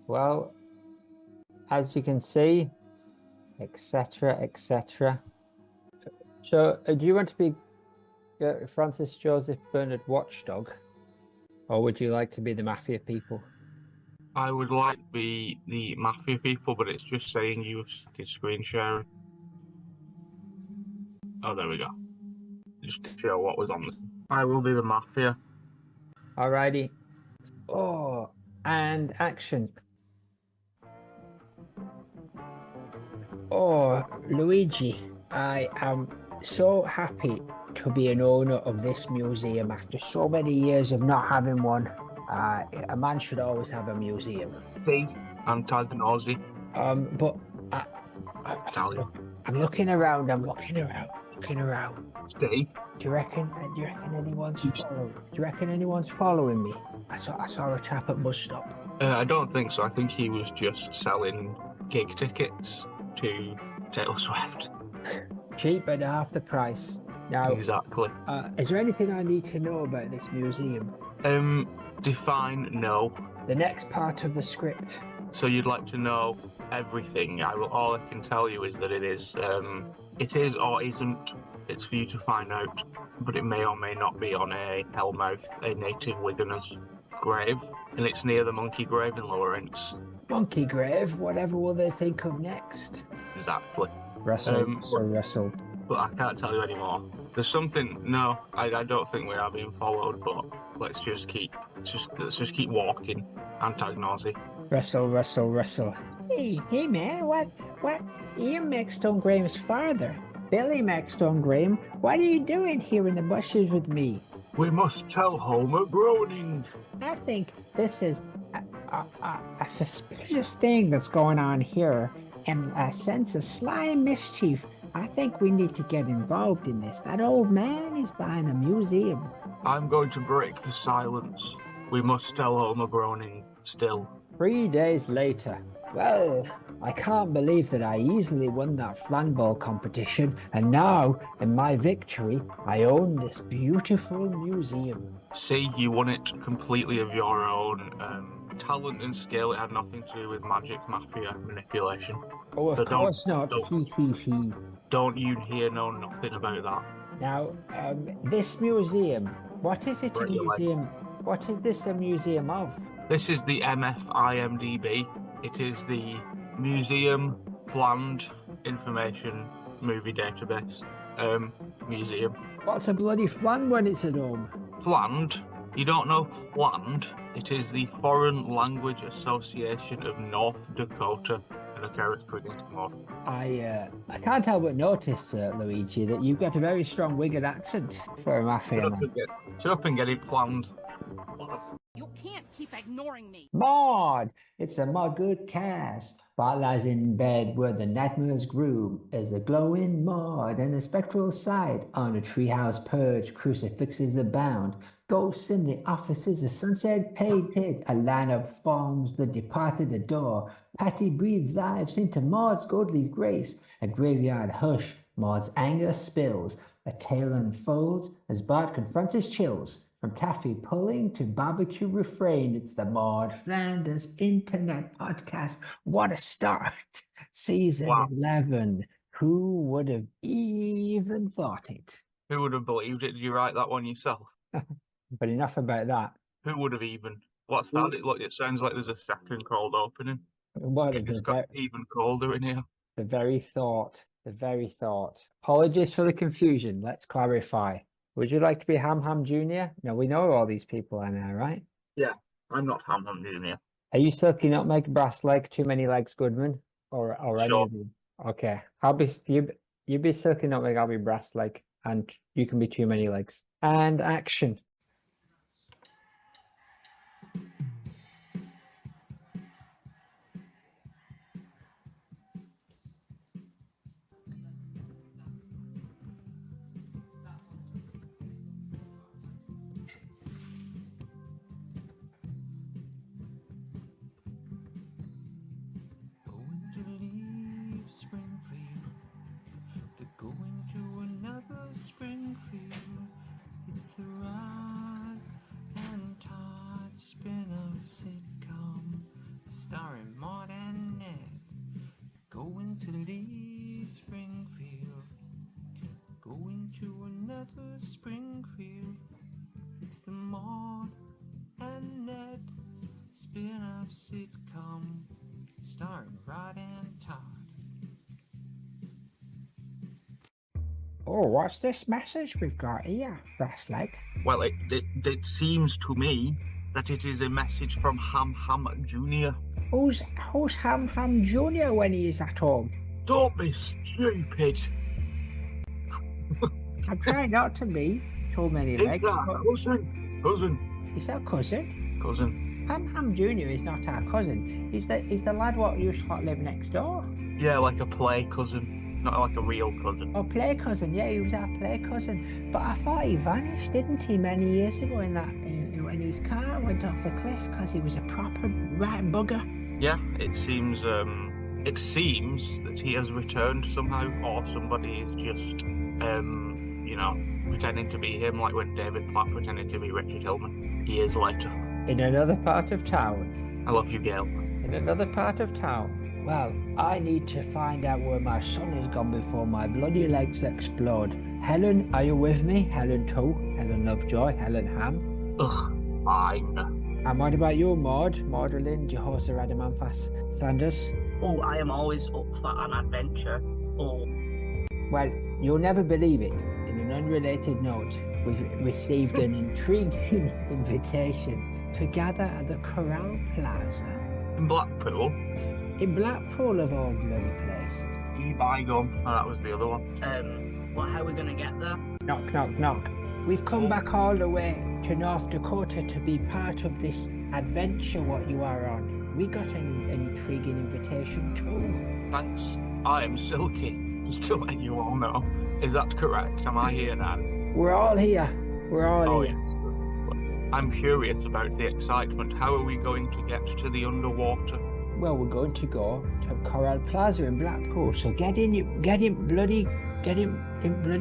Well, as you can see, etc., etc. So, do you want to be Francis Joseph Bernard Watchdog, or would you like to be the Mafia people? I would like to be the Mafia people, but it's just saying you started screen sharing. Oh, there we go. Just to show what was on this. I will be the Mafia. Alrighty. Oh, and action. Oh, Luigi, I am so happy to be an owner of this museum after so many years of not having one. A man should always have a museum. C. Antagnozzi. But Italian. I'm looking around. I'm looking around. C. Do you reckon anyone's following? Do you reckon anyone's following me? I saw a chap at bus stop. I don't think so. I think he was just selling gig tickets to Taylor Swift. Cheap at half the price. Now, Exactly. Is there anything I need to know about this museum? Define no. The next part of the script. So you'd like to know everything. All I can tell you is that it is or isn't. It's for you to find out. But it may or may not be on a Hellmouth, a native Wiganer's grave, and it's near the monkey grave in Lawrence. Monkey grave? Whatever will they think of next? Exactly. Russell. But I can't tell you anymore. There's something. No, I don't think we are being followed. But let's just keep walking. Antagnozzi. Russell. Hey man, what? Ian Maxstone Graham's father, Billy Maxstone Graham. What are you doing here in the bushes with me? We must tell Homer Groaning. I think this is a suspicious thing that's going on here, and a sense of sly mischief. I think we need to get involved in this. That old man is buying a museum. I'm going to break the silence. We must tell Homer Groaning still. 3 days later. Well, I can't believe that I easily won that flanball competition, and now, in my victory, I own this beautiful museum. See, you won it completely of your own talent and skill. It had nothing to do with magic, mafia, manipulation. Oh, of course not. He. Don't you hear nothing about that. Now, this museum, what is it a museum? What is this a museum of? This is the MFIMDB. It is the Museum Fland Information Movie Database museum. What's a bloody flan when it's at home? Fland? You don't know Fland? It is the Foreign Language Association of North Dakota. And a character against Maude. I can't help but notice, Luigi, that you've got a very strong Wigan accent for a mafia man. Shut up and get it planned. You can't keep ignoring me. Maude! It's a Maude good cast. Spot lies in bed where the nightmares grew, as a glowing Maude and a spectral sight. On a treehouse perch, crucifixes abound. Ghosts in the offices, a sunset painted. A line of forms the departed adore. Patty breathes lives into Maude's godly grace. A graveyard hush, Maude's anger spills. A tale unfolds as Bart confronts his chills. From taffy pulling to barbecue refrain, it's the Maude Flanders Internet Podcast. What a start! Season 11. Who would have even thought it? Who would have believed it? Did you write that one yourself? But enough about that. Who would have even? What's that? It sounds like there's a second cold opening. It just got even colder in here. The very thought. Apologies for the confusion. Let's clarify. Would you like to be Ham Jr.? No, we know who all these people are now, right? Yeah, I'm not Ham Jr. Are you Silky Nutmeg, Brass Leg, Too Many Legs, Goodman? Or any of them? Okay. You be Silky Nutmeg, I'll be Brass Leg, and you can be Too Many Legs. And action. Going to another Springfield. It's the right starring Maude and Ned. Going to leave Springfield, going to another Springfield. It's the Maude and Ned spin-off sitcom starring Rod and Todd. Oh, what's this message we've got here, Brassleg? Well, it seems to me that it is a message from Ham Jr. Who's Ham Ham Jr. when he is at home? Don't be stupid. I try not to be. Too many Is legs. that cousin? Is that cousin? Cousin. Ham Ham Jr. is not our cousin. He's the lad what used to live next door. Yeah, like a play cousin, not like a real cousin. Oh, play cousin. Yeah, he was our play cousin. But I thought he vanished, didn't he, many years ago in that when his car went off a cliff because he was a proper right bugger. Yeah, it seems that he has returned somehow, or somebody is just pretending to be him, like when David Platt pretended to be Richard Hillman years later. In another part of town. I love you, Gail. In another part of town. Well, I need to find out where my son has gone before my bloody legs explode. Helen, are you with me? Helen too. Helen Lovejoy. Helen Ham. Ugh, fine. And what about you, Maude? Maudetent, Jehosa Radamanthas, Flanders? Oh, I am always up for an adventure. Oh. Well, you'll never believe it. In an unrelated note, we've received an intriguing invitation to gather at the Corral Plaza. In Blackpool? In Blackpool of all bloody places. Bygone. Oh, that was the other one. How are we gonna get there? Knock, knock, knock. We've come back all the way to North Dakota to be part of this adventure what you are on. We got an intriguing invitation too. Thanks. I am Silky, just to let you all know. Is that correct? Am I here now? We're all here. We're all here. Yes. I'm curious about the excitement. How are we going to get to the underwater? Well, we're going to go to Corral Plaza in Blackpool. So get in bloody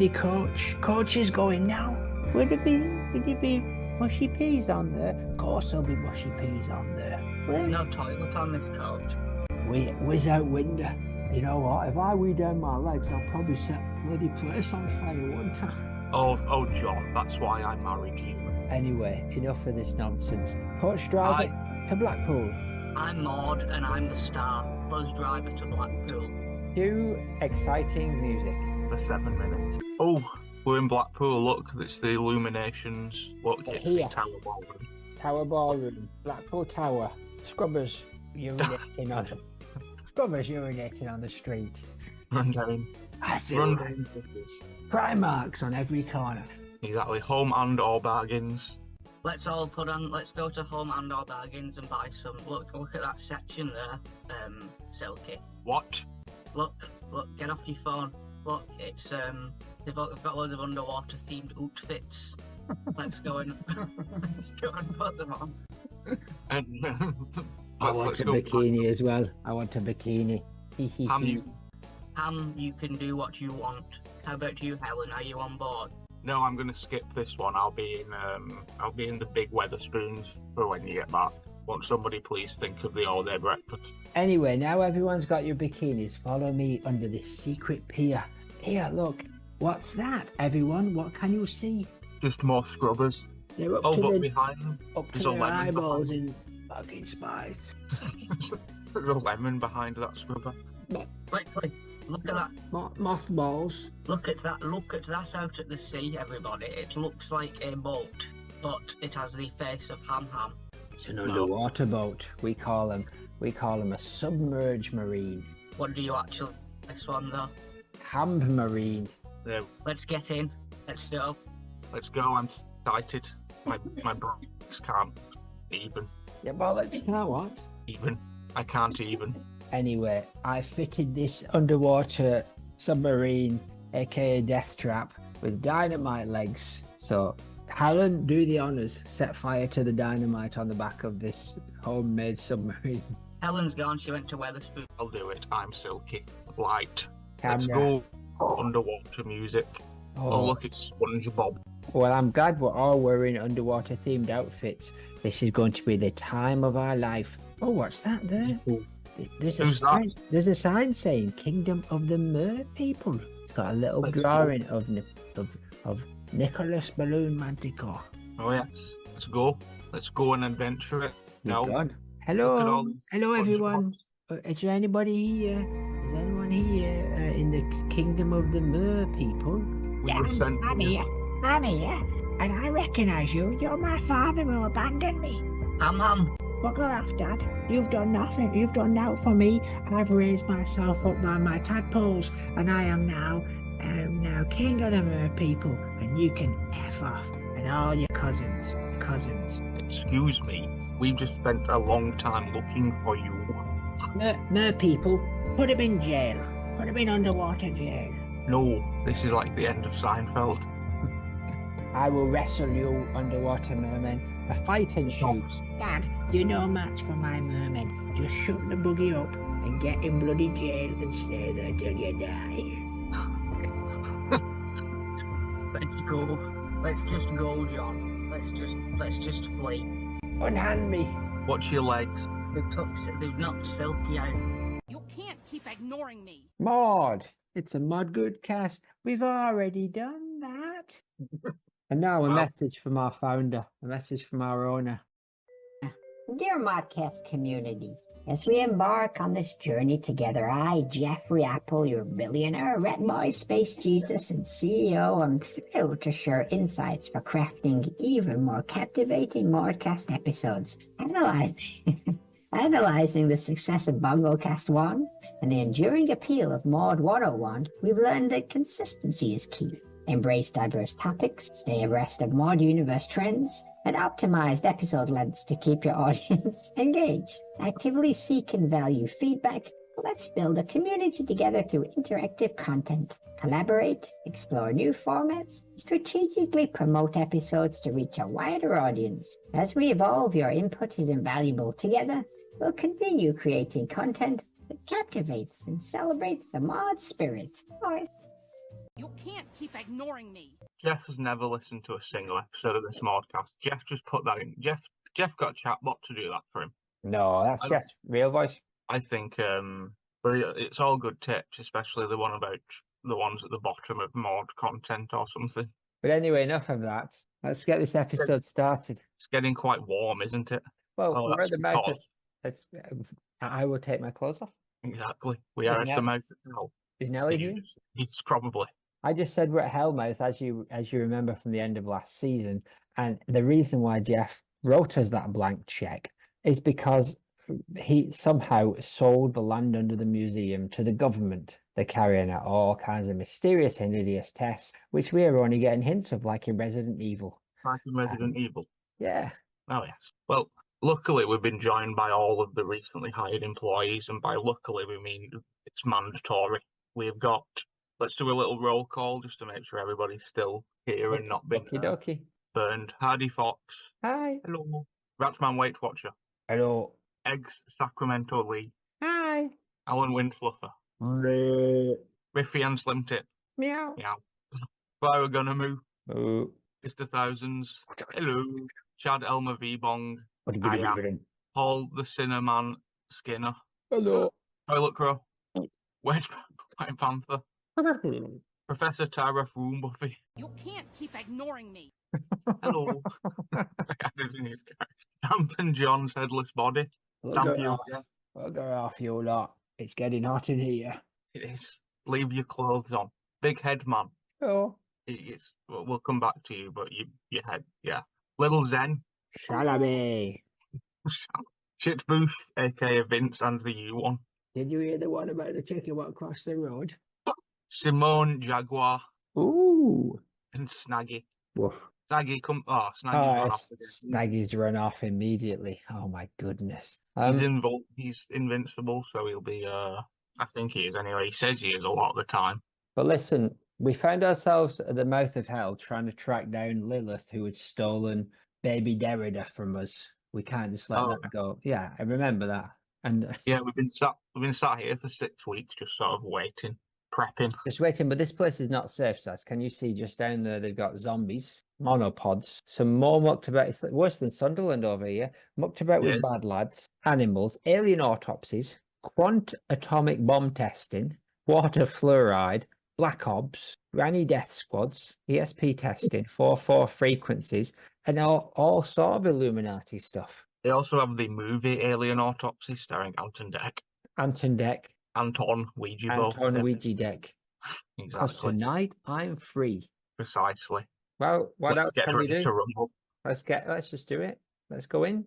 coach. Coach is going now. Would it be mushy peas on there? Of course there'll be mushy peas on there. There's no toilet on this coach. Whiz out window. You know what? If I weed down my legs, I'll probably set bloody place on fire, wouldn't I? Oh, John, that's why I married you. Anyway, enough of this nonsense. Coach driver to Blackpool. I'm Maude and I'm the star. Buzz driver to Blackpool. Cue exciting music. For 7 minutes. Oh, we're in Blackpool. Look, it's the illuminations. Look, it's Here. the Tower Ballroom. Tower Ballroom, Blackpool Tower. Scrubbers urinating on the street. Run down. I feel Run like down cities. Primarks on every corner. Exactly. Home and or bargains. Let's go to Home and or Bargains and buy some. Look at that section there, Silky. What? Look, get off your phone. Look, it's they've got loads of underwater themed outfits. Let's go and put them on. And I want a bikini as well. I want a bikini. Ham, you can do what you want. How about you, Helen? Are you on board? No, I'm going to skip this one. I'll be in the big Weatherspoons for when you get back. Won't somebody please think of the all-day breakfast? Anyway, now everyone's got your bikinis. Follow me under this secret pier. Here, look. What's that, everyone? What can you see? Just more scrubbers. They're up Oh, to but the, behind them, up to there's a their lemon eyeballs behind. in fucking spice. There's a lemon behind that scrubber. Quickly, look at that. Mothballs. Look at that out at the sea, everybody. It looks like a boat, but it has the face of Ham. It's an underwater boat. We call them a submerged marine. What do you actually this one though? Ham marine. There. Let's get in. Let's go. Let's go. I'm excited. My brakes can't even. Yeah, bollocks. Now what? Even. I can't even. Anyway, I fitted this underwater submarine, aka death trap, with dynamite legs. So, Helen, do the honours. Set fire to the dynamite on the back of this homemade submarine. Helen's gone. She went to Weatherspoon. I'll do it. I'm Silky. Light. Camera. Let's go. Underwater music. Oh, look, it's SpongeBob. Well, I'm glad we're all wearing underwater themed outfits. This is going to be the time of our life. Oh, what's that there? There's a Who's sign. that? There's a sign saying "Kingdom of the Mer People." It's got a little Let's drawing of Nicholas Balloon Manticore. Oh yes. Let's go. Let's go and adventure it. He's No. gone. Look at all Hello, these hello everyone. SpongeBobs. Is there anybody here? Is anyone here in the Kingdom of the Mer People? We were sent I'm here. I'm here. And I recognise you. You're my father who abandoned me. Ham. Bugger off, Dad. You've done nothing. You've done naught for me. I've raised myself up by my tadpoles, and I am now king of the mer people, and you can F off, and all your cousins. Excuse me. We've just spent a long time looking for you. Mer people, put him in jail. Put him in underwater jail. No, this is like the end of Seinfeld. I will wrestle you, underwater merman. A fight ensues. Dad, you're no match for my merman. Just shut the buggy up and get in bloody jail and stay there till you die. Let's go. Let's just go, John. Let's just flee. Unhand me. Watch your legs. They've knocked Silky out. You can't keep ignoring me. Maude. It's a Mod Good cast. We've already done that. And now a Wow. message from our founder. A message from our owner. Dear Modcast community, as we embark on this journey together, I, Jeffrey Apple, your billionaire, Red Boy, Space Jesus, and CEO, am thrilled to share insights for crafting even more captivating Modcast episodes, analyzing the success of BongoCast 1 and the enduring appeal of Mod 101. We've learned that consistency is key. Embrace diverse topics, stay abreast of Mod Universe trends, and optimized episode lengths to keep your audience engaged. Actively seek and value feedback. Let's build a community together through interactive content. Collaborate, explore new formats, strategically promote episodes to reach a wider audience. As we evolve, your input is invaluable. Together, we'll continue creating content that captivates and celebrates the mod spirit. You can't keep ignoring me. Jeff has never listened to a single episode of this Maudecast. Jeff just put that in. Jeff got a chatbot to do that for him. No, that's I Jeff's real voice. I think, but it's all good tips, especially the one about the ones at the bottom of mod content or something. But anyway, enough of that. Let's get this episode started. It's getting quite warm, isn't it? Well, Oh, we're that's at the mouth of... because I will take my clothes off. exactly we are at the mouth of hell. Is Nelly here? He's probably. I just said we're at Hellmouth, as you remember from the end of last season, and the reason why Jeff wrote us that blank check is because he somehow sold the land under the museum to the government. They're carrying out all kinds of mysterious and hideous tests, which we are only getting hints of, like in Resident Evil. Like in Resident Evil. Yeah. Oh yes. Well, luckily we've been joined by all of the recently hired employees, and by luckily we mean it's mandatory. We've got. Let's do a little roll call just to make sure everybody's still here and not been Okie dokie. burned. Hardy Fox. Hi. Hello. Ratsman Weight Watcher. Hello. Eggs Sacramento Lee. Hi. Alan Windfluffer. Meow. Riffy and Slim Tip. Meow. Yeah. Clara Gunnamoo. Oh. Mr. Thousands. Hello. Chad Elmer V Bong. What I am. Paul the Cinnamon Skinner. Hello. Toilet Crow. White Panther. Professor Tara Froom Buffy. You can't keep ignoring me. Hello. Dampen John's headless body. Dampen. Bugger off, you lot. It's getting hot in here. It is. Leave your clothes on. Big head man. Oh. It's, we'll come back to you, but your head, yeah. Little Zen. Shalaby. Shit Booth, aka Vince and the U1. Did you hear the one about the chicken what crossed the road? Simone Jaguar Ooh. and Snaggy. Woof. Snaggy Snaggy's run off again. Snaggy's run off immediately. Oh my goodness. He's invincible, so he'll be I think he is anyway. He says he is a lot of the time. But listen, we found ourselves at the mouth of hell trying to track down Lilith, who had stolen Baby Derrida from us. We can't just let that go. Yeah, I remember that. And yeah, we've been sat here for 6 weeks, just sort of waiting, prepping. Just waiting, but this place is not safe, Saz. Can you see just down there they've got zombies? monopods, some more mucked about. It's worse than Sunderland over here. Mucked about with Yes. bad lads, animals, alien autopsies, quant atomic bomb testing, water fluoride, black ops, granny death squads, ESP testing, 4-4 frequencies, and all sort of Illuminati stuff. They also have the movie Alien Autopsy starring Anton Deck, Ouija. Anton Ouija Deck. Because Exactly. tonight I'm free. Precisely. Well, what Let's else get can we ready do? to rumble. Let's just do it. Let's go in.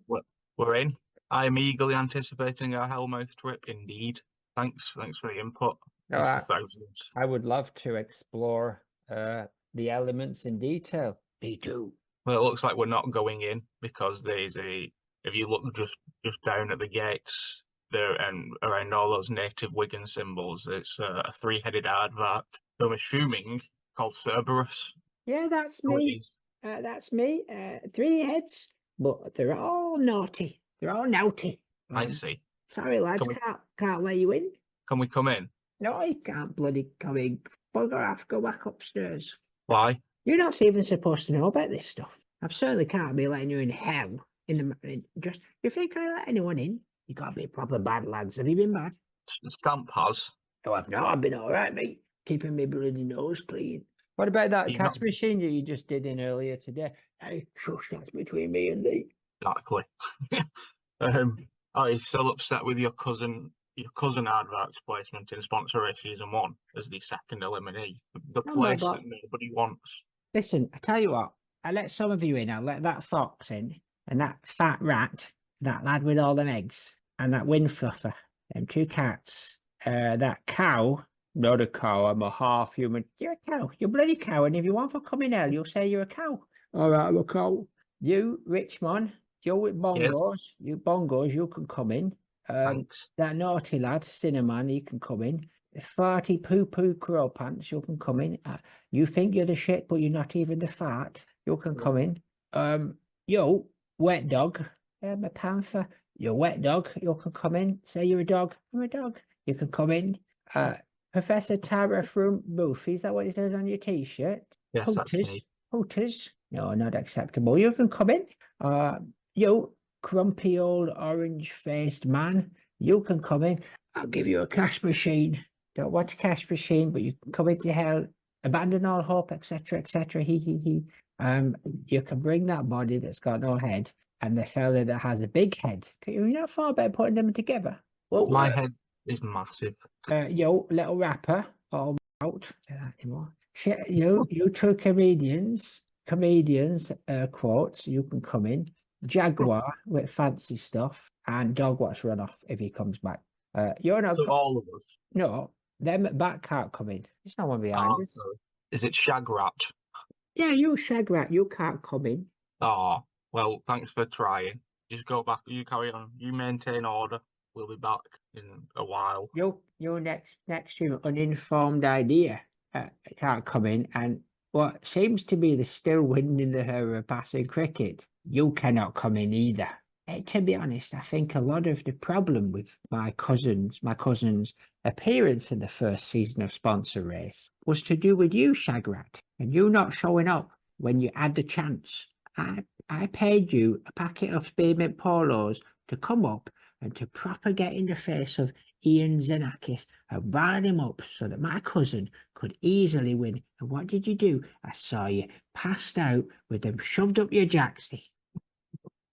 We're in. I am eagerly anticipating our Hellmouth trip. Indeed. Thanks for the input. No, Mr. Thousands. I would love to explore the elements in detail. Me too. Well, it looks like we're not going in because there's if you look just down at the gates there and around all those native Wigan symbols, it's a three-headed aardvark. I'm assuming called Cerberus. Yeah, that's So it me. is. That's me. 3 heads, but they're all naughty. They're all naughty. I see. Sorry, lads, Can we- can't let you in. Can we come in? No, you can't bloody come in. Bugger off, go back upstairs. Why? You're not even supposed to know about this stuff. I certainly can't be letting you in hell. Just you think I let anyone in? You gotta be proper bad, lads. Have you been bad? Stamp has. No, I've not. I've been all right, mate. Keeping me bloody nose clean. What about that You've cash not- machine that you just did in earlier today? Hey, shush, that's between me and thee. Exactly. Are you still upset with your cousin Aardvark's placement in Sponsor Race Season 1 as the second eliminee? The No, place but- that nobody wants. Listen, I tell you what. I let some of you in. I let that fox in, and that fat rat, that lad with all them eggs, and that wind fluffer, them 2 cats, that cow. Not a cow. I'm a half human. You're a cow. You're a bloody cow. And if you want to come in hell, you'll say you're a cow. All right, I'm a cow. You, Richmond, you're with bongos. You bongos, you can come in. Thanks. That naughty lad, Cinnamon, he can come in. Farty poo crow pants, you can come in. You think you're the shit, but you're not even the fart. You can come in. Yo, wet dog. I'm a panther. You're a wet dog. You can come in. Say you're a dog. I'm a dog. You can come in. Professor Tara from Boofy, is that what it says on your t-shirt? Yes, that's me. Hooters. No, not acceptable. You can come in. You grumpy old orange-faced man. You can come in. I'll give you a cash machine. Don't want a cash machine, but you can come into hell. Abandon all hope, etc., etc. He. You can bring that body that's got no head and the fella that has a big head. You're not far about putting them together. Well, My head is massive. Yo, little rapper, all out. Say that anymore. Shit, you 2 comedians, quotes. You can come in. Jaguar with fancy stuff, and dog watch run off if he comes back. You're not. So all of us. No, them at back can't come in. There's no one behind Oh, us. sorry. Is it Shagrat? Yeah, you Shagrat, you can't come in. Oh, well, thanks for trying. Just go back. You carry on. You maintain order. We'll be back in a while. You next to uninformed idea can't come in, and what seems to be the still wind in the her passing cricket, you cannot come in either. To be honest, I think a lot of the problem with my cousin's appearance in the first season of Sponsor Race was to do with you, Shagrat, and you not showing up when you had the chance. I paid you a packet of spearmint polos to come up and to proper get in the face of Ian Xenakis and rile him up so that my cousin could easily win. And what did you do? I saw you passed out with them shoved up your jacksie.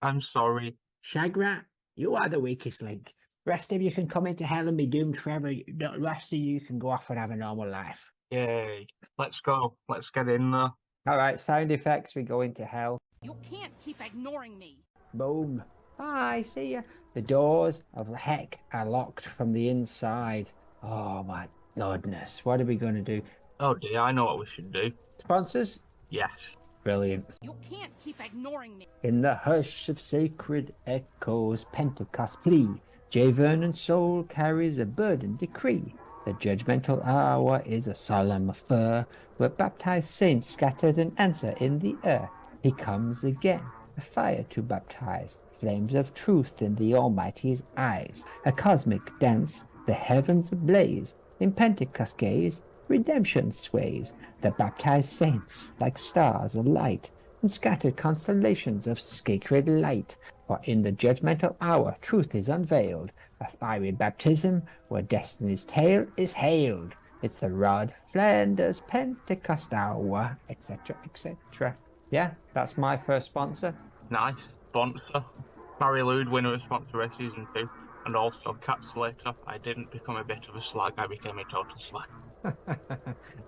I'm sorry. Shagrat, you are the weakest link. Rest of you can come into hell and be doomed forever. The rest of you can go off and have a normal life. Yay. Let's go. Let's get in there. All right, sound effects. We go into hell. You can't keep ignoring me. Boom. Bye. See ya. The doors of heck are locked from the inside. Oh my goodness. What are we going to do? Oh dear, I know what we should do. Sponsors? Yes. Brilliant. You can't keep ignoring me. In the hush of sacred echoes, Pentecost plea, J. Vernon's soul carries a burden decree. The judgmental hour is a solemn affair, where baptized saints scattered an answer in the air. He comes again, a fire to baptize, flames of truth in the Almighty's eyes, a cosmic dance, the heavens ablaze, in Pentecost gaze, redemption sways, the baptized saints, like stars alight, and scattered constellations of sacred light. For in the judgmental hour truth is unveiled, a fiery baptism where destiny's tale is hailed. It's the rod, Flanders, Pentecost hour, etc., etc. Yeah, that's my first sponsor. Nice sponsor. Mary Lude, winner of Sponsor Race Season 2. And also, Cat Slater, I didn't become a bit of a slag, I became a total slag.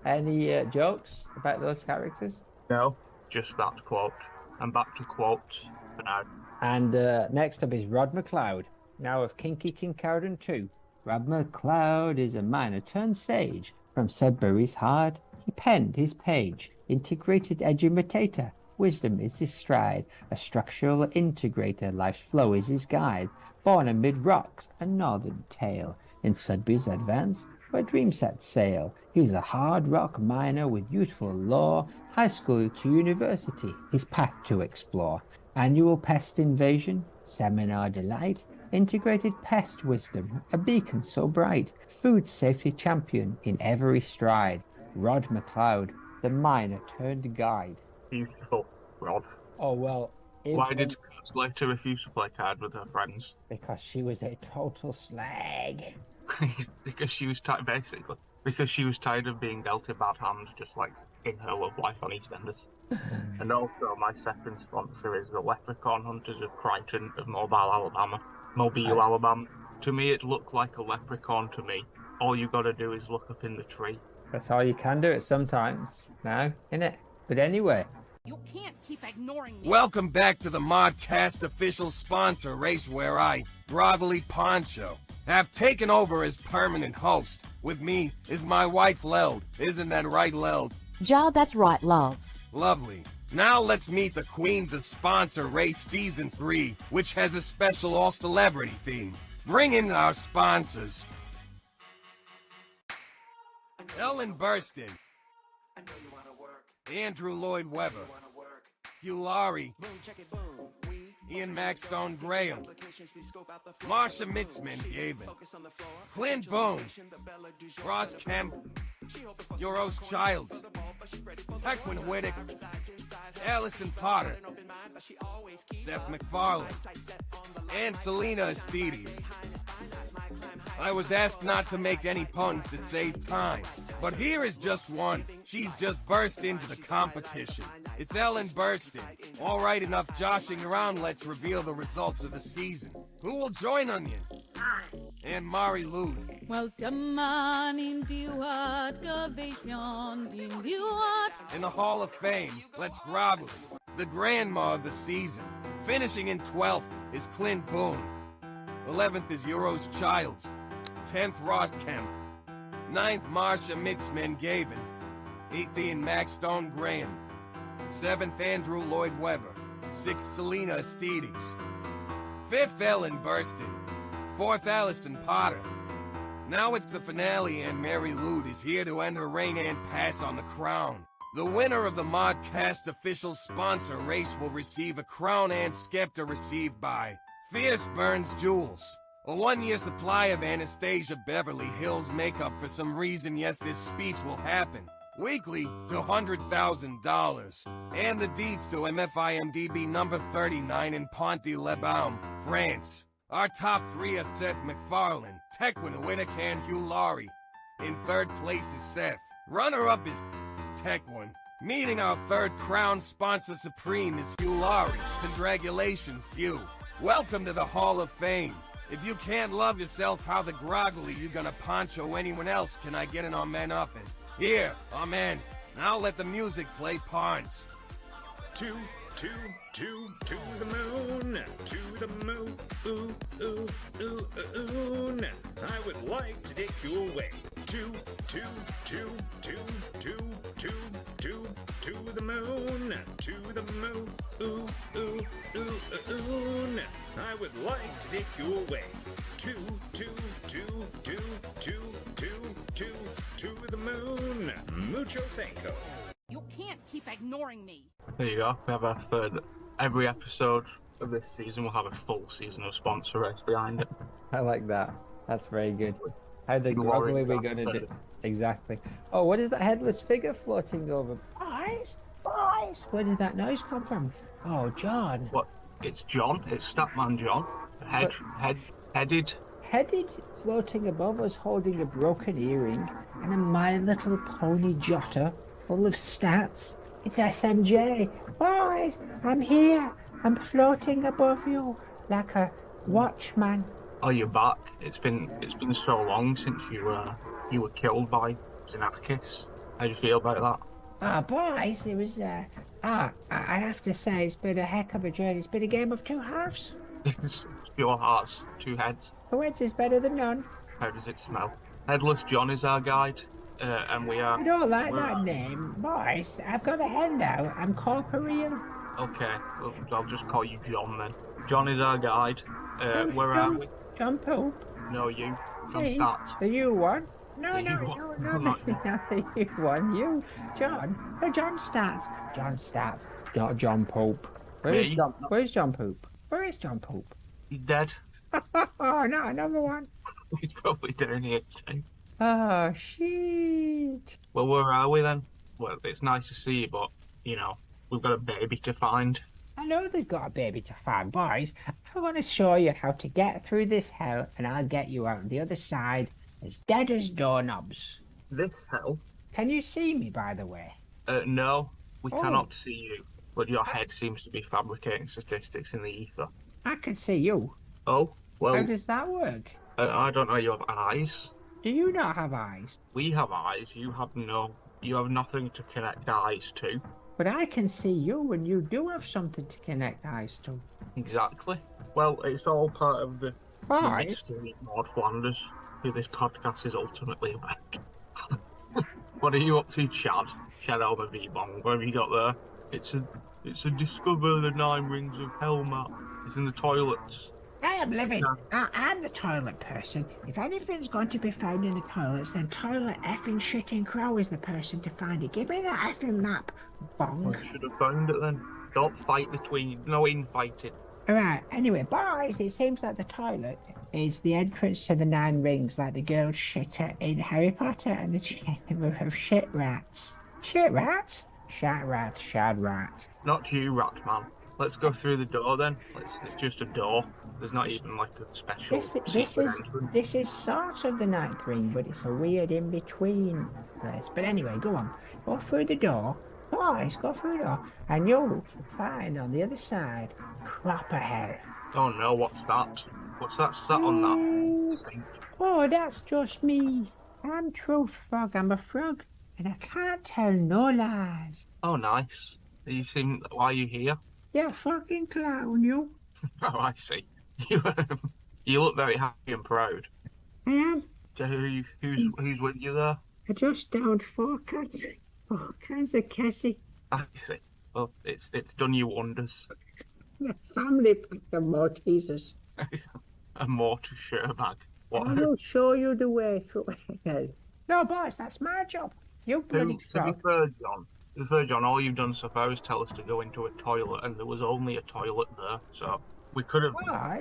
Any jokes about those characters? No, just that quote. I'm back to quotes for now. And next up is Rod McLeod, now of Kinky Kincardine 2. Rod McLeod is a miner turned sage. From Sudbury's heart, he penned his page. Integrated edumatator, wisdom is his stride. A structural integrator, life's flow is his guide. Born amid rocks, a northern tale. In Sudbury's advance, where dream sets sail. He's a hard rock miner with youthful lore. High school to university, his path to explore. Annual pest invasion, seminar delight. Integrated pest wisdom, a beacon so bright. Food safety champion in every stride. Rod McLeod, the miner turned guide. Beautiful, Rod. Oh, well. Why did Cat Slater refuse to play cards with her friends? Because she was a total slag. Because she was tired, basically. Because she was tired of being dealt a bad hand, just like in her love life on EastEnders. And also, my second sponsor is the Leprechaun Hunters of Crichton of Mobile, Alabama. To me, it looked like a leprechaun to me. All you gotta do is look up in the tree. That's all you can do it sometimes now, innit? But anyway. You can't keep ignoring me. Welcome back to the Maudetent official sponsor race where I, Grovelly Poncho, have taken over as permanent host. With me is my wife Leld. Isn't that right, Leld? Ja, that's right, love. Lovely. Now let's meet the queens of Sponsor Race Season 3, which has a special all-celebrity theme. Bring in our sponsors. Ellen Burstyn. Andrew Lloyd Webber. Hugh Laurie. Ian Maxstone Graham. Marsha Mitzman Gavin. Clint Boone. Ross Kemp. Euros Childs. Tequin Whittick. Allison Potter. Seth MacFarlane. And Selena Estides. I was asked not to make any puns to save time, but here is just one. She's just burst into the competition. It's Ellen Burstyn. All right, enough joshing around, let's reveal the results of the season. Who will join Onion? And Mari Lude. Well, man in Duat, Gavision in Duat. In the Hall of Fame, let's grab her. The grandma of the season. Finishing in 12th is Clint Boone. 11th is Euros Childs. 10th Ross Kemp. 9th Marsha Mitzman Gavin. 8th Ian Maxstone Graham. 7th Andrew Lloyd Webber. 6th Selena Estides. 5th Ellen Burstyn. 4th Allison Potter. Now it's the finale and Mary Lude is here to end her reign and pass on the crown. The winner of the Maudetent official sponsor race will receive a crown and scepter received by Fierce Burns Jewels. A 1-year supply of Anastasia Beverly Hills makeup. For some reason, yes, this speech will happen. Weekly to $100,000. And the deeds to MFIMDB number 39 in Ponty-les-Bains, France. Our top 3 are Seth MacFarlane, Tequin Whittick, and Hugh Laurie. In 3rd place is Seth. Runner-up is Tequin. Meeting our 3rd crown sponsor supreme is Hugh Laurie. Congratulations, Hugh. Welcome to the Hall of Fame. If you can't love yourself, how the groggily you gonna poncho anyone else? Can I get an amen up and here, amen. Now let the music play, Parns. To the moon, to the moon, ooh, ooh, ooh, ooh, I would like to take you away. To the moon, ooh, ooh, ooh, ooh, I would like to take you away. To the moon, mucho thanko. You can't keep ignoring me. There you go. We have our third. Every episode of this season will have a full season of sponsor race behind it. I like that. That's very good. How the groggily we're going to do. Exactly. Oh, what is that headless figure floating over? Boys, boys, boys, where did that noise come from? Oh, John. What? It's John. It's Statman John. Headed. Headed, floating above us, holding a broken earring and a My Little Pony jotter full of stats. It's SMJ. Boys, I'm here. I'm floating above you like a watchman. Oh, you're back. It's been so long since you were killed by Xenakis. How do you feel about that? Boys, it was I have to say it's been a heck of a journey. It's been a game of two halves. Your hearts, two heads. Two heads is better than none. How does it smell? Headless John is our guide, and we are... I don't like that name. Boys, I've got a head now. I'm corporeal. Okay, well, I'll just call you John then. John is our guide. Where are we? John Pope. No, you. John Me? Stats. The you one? No, The no, you no, one. no, Not no, not the you one. You, John. No, John Stats. John Stats. Not John Pope. Where's Me? John? Where's John Pope? Where is John Pope? He's dead. Oh, no, another one. He's probably doing it too. Oh, shit. Well, where are we then? Well, it's nice to see you, but, you know, we've got a baby to find. I know they've got a baby to find, boys. I want to show you how to get through this hell, and I'll get you out the other side as dead as doorknobs. This hell? Can you see me, by the way? No, we Oh. cannot see you. But your head seems to be fabricating statistics in the ether. I can see you. Oh, well, How does that work? I don't know, you have eyes. Do you not have eyes? We have eyes, you have nothing to connect eyes to. But I can see you, and you do have something to connect eyes to. Exactly. Well, it's all part of the Boys, mystery of Maude Flanders, who this podcast is ultimately about. What are you up to, Chad? Chad Elmer V-Bong, what have you got there? It's a discover the 9 rings of Hellmouth. It's in the toilets. I am living. I'm the toilet person. If anything's going to be found in the toilets, then toilet effing shitting crow is the person to find it. Give me that effing map, bong. I should have found it then. Don't fight between, no infighting. Alright, anyway, boys, it seems that the toilet is the entrance to the 9 rings, like the girl shitter in Harry Potter and the Chamber of Shit Rats. Shit Rats? Shat rat, shad rat. Not you, rat man. Let's go through the door then. It's just a door. There's not even like a special secret entrance. This is sort of the 9th ring, but it's a weird in-between place. But anyway, go on. Go through the door. Boys, go through the door. And you'll find on the other side proper hell. Oh no, what's that? What's that sat on that thing? Oh, that's just me. I'm Truth Frog. I'm a frog. And I can't tell no lies. Oh, nice. Why are you here? You're a fucking clown, you. Oh, I see. You look very happy and proud. I am. So who's with you there? I just downed 4 cats. 4 cans of Cassie. I see. Well, it's done you wonders. A family pack of Maltesers. A mortar shirt bag. What? I will show you the way through hell. No, boys, that's my job. You bloody To be fair, John, all you've done so far is tell us to go into a toilet, and there was only a toilet there, so we could have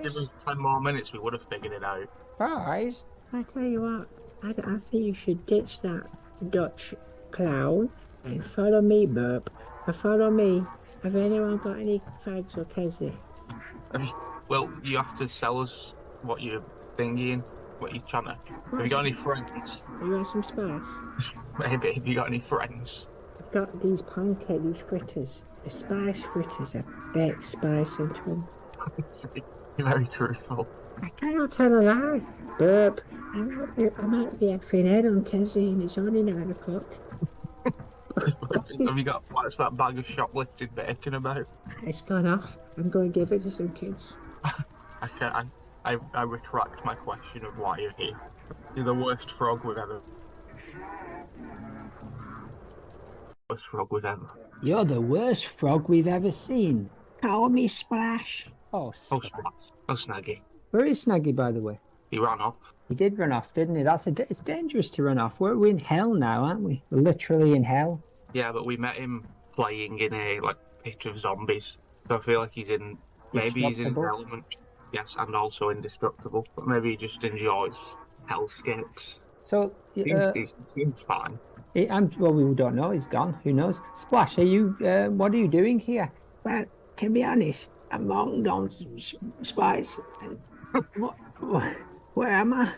given us 10 more minutes, we would have figured it out. Boys, I tell you what, I think you should ditch that Dutch clown and follow me, Burp. And follow me. Have anyone got any fags or Kessie? Well, you have to sell us what you're thinking, what you're trying to... Have you got any friends? You want some spice? Maybe. Have you got any friends? I've got these these fritters. The spice fritters. I baked spice into them. You're very truthful. I cannot tell a lie. Burp. I might be effing head on Kessie and it's only 9 o'clock. Have you got... What's that bag of shoplifted bacon about? It's gone off. I'm going to give it to some kids. I retract my question of why you're here. You're the worst frog we've ever... Worst frog we've ever... You're the worst frog we've ever seen. Call me Splash. Oh, Splash. Oh, Snaggy. Where is Snaggy, by the way? He ran off. He did run off, didn't he? It's dangerous to run off. We're in hell now, aren't we? We're literally in hell. Yeah, but we met him playing in a pit of zombies. So I feel like he's in... Maybe he's in his element. Yes, and also indestructible. But maybe he just enjoys hellscapes. So... He seems fine. Well, we don't know. He's gone. Who knows? Splash, what are you doing here? Well, to be honest, I'm long on spice. Where am I?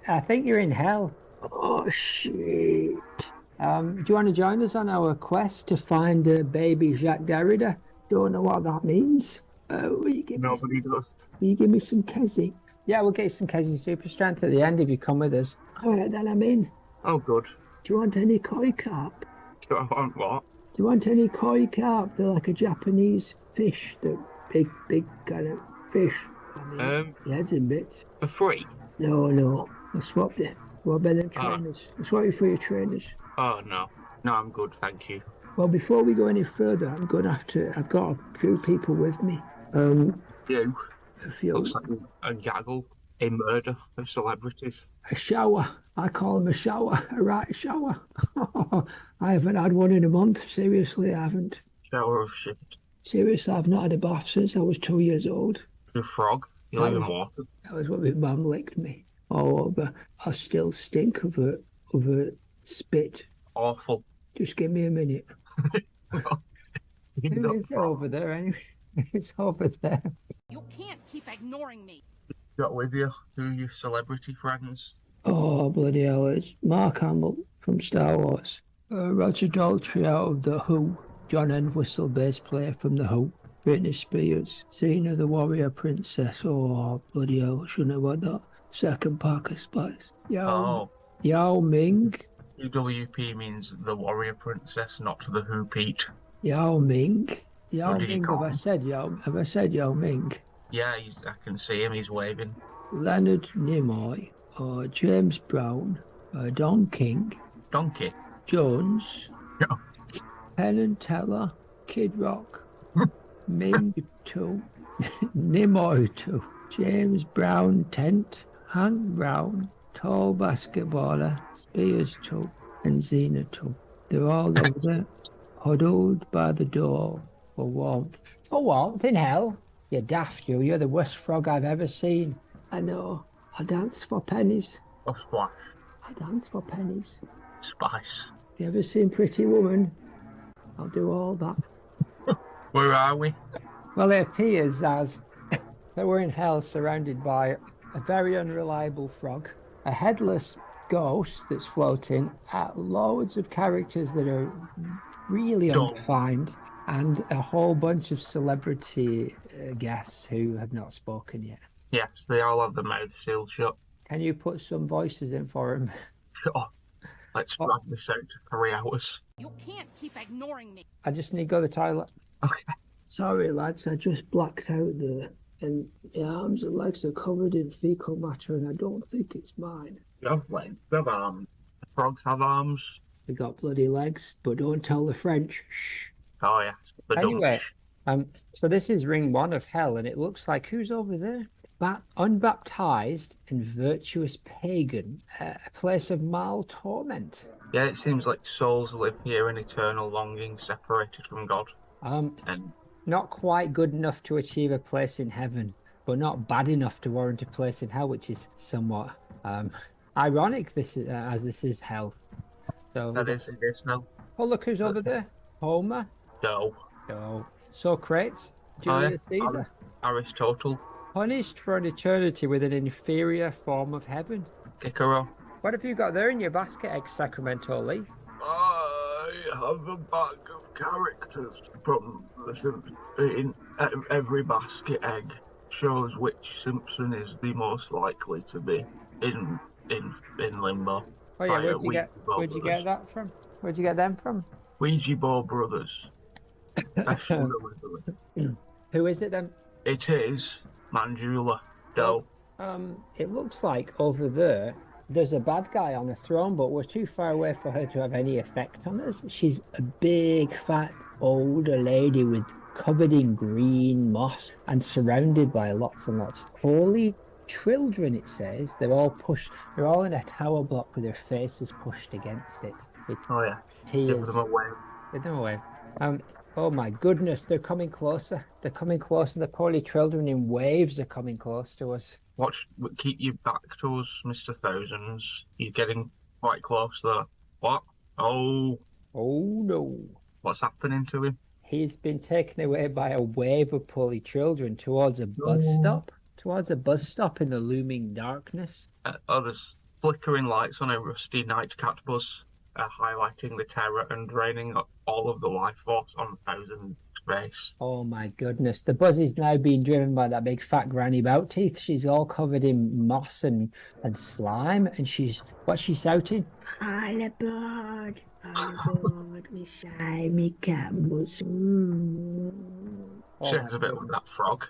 I think you're in hell. Oh, shit. Do you want to join us on our quest to find baby Jacques Derrida? Don't know what that means. Nobody does. Will you give me some Kezi? Yeah, we'll get you some Kezi Super Strength at the end if you come with us. All right, then I'm in. Oh, good. Do you want any koi carp? Do I want what? Do you want any koi carp? They're like a Japanese fish. They're big kind of fish. The heads in bits. For free? No. I swapped it. What about them trainers? I swapped you for your trainers. Oh, no. No, I'm good, thank you. Well, before we go any further, I've got a few people with me. A few. Looks like a gaggle, a murder of celebrities. A shower. I call them a shower. A right shower. I haven't had one in a month. Seriously, I haven't. Shower of shit. Seriously, I've not had a bath since I was 2 years old. You're a frog. You live in water. That was what my mum licked me all over. I still stink of her spit. Awful. Just give me a minute. It's over there anyway. It's over there. You can't keep ignoring me. Got with you? Who are your celebrity friends? Oh, bloody hell. It's Mark Hamill from Star Wars. Roger Daltrey out of The Who. John Entwistle, bass player from The Who. Britney Spears. Xena the Warrior Princess. Oh, bloody hell. Shouldn't have had that. Second pack of spice. Yao Ming. UWP means the Warrior Princess, not the Who Pete. Yao Ming. Have I said Yao Ming? Yeah, I can see him. He's waving. Leonard Nimoy. James Brown. Don King. Donkey. Jones. No. Penn and Teller. Kid Rock. Ming 2. Nimoy 2. James Brown Tent. Hank Brown. Tall basketballer. Spears 2. And Xena 2. They're all over there, huddled by the door for warmth. For warmth in hell? You're daft, you. You're the worst frog I've ever seen. I know. I dance for pennies. Oh, Splash. I dance for pennies. Spice. You ever seen Pretty Woman? I'll do all that. Where are we? Well, it appears as that we're in hell surrounded by a very unreliable frog, a headless ghost that's floating, loads of characters that are really undefined, and a whole bunch of celebrity guests who have not spoken yet. Yes, they all have the mouth sealed shut. Can you put some voices in for him? Sure. Let's drag this out to 3 hours. You can't keep ignoring me. I just need to go to the toilet. Okay. Sorry, lads, I just blacked out there, and my arms and legs are covered in fecal matter, and I don't think it's mine. You have legs, you have arms. Frogs have arms. We got bloody legs, but don't tell the French. Shh. Oh, yeah. Anyway, so this is Ring 1 of Hell, and it looks like who's over there? Unbaptized and virtuous pagan, a place of mild torment. Yeah, it seems like souls live here in eternal longing, separated from God. And not quite good enough to achieve a place in heaven, but not bad enough to warrant a place in hell, which is somewhat ironic. This is hell. So it is now. Oh, look who's over there. Homer. No. Socrates. Julius Caesar. Aristotle. Punished for an eternity with an inferior form of heaven. Cicero. What have you got there in your basket, ex-Sacramento Lee? I have a bag of characters from in every basket egg shows which Simpson is the most likely to be in limbo. Oh yeah, where'd you get that from? Where'd you get them from? Ouija board brothers. Who is it then? It is Manjula Doe. It looks like over there's a bad guy on a throne, but we're too far away for her to have any effect on us. She's a big, fat, older lady with covered in green moss and surrounded by lots and lots of holy children, it says. They're all in a tower block with their faces pushed against it. With tears. Give them away. Give them away. Oh my goodness, they're coming closer. They're coming closer. The poorly children in waves are coming close to us. Keep your back to us, Mr. Thousands. You're getting quite close there. What? Oh, Oh no. what's happening to him? He's been taken away by a wave of poorly children towards a bus stop. Towards a bus stop in the looming darkness. There's flickering lights on a rusty night-cat bus, highlighting the terror and draining all of the life force on Thousand Space. Oh my goodness. The bus is now being driven by that big fat granny Maudetent. She's all covered in moss and slime, and what's she shouting? All aboard, me shy, me caboose. Oh Sounds my a bit like goodness. that frog.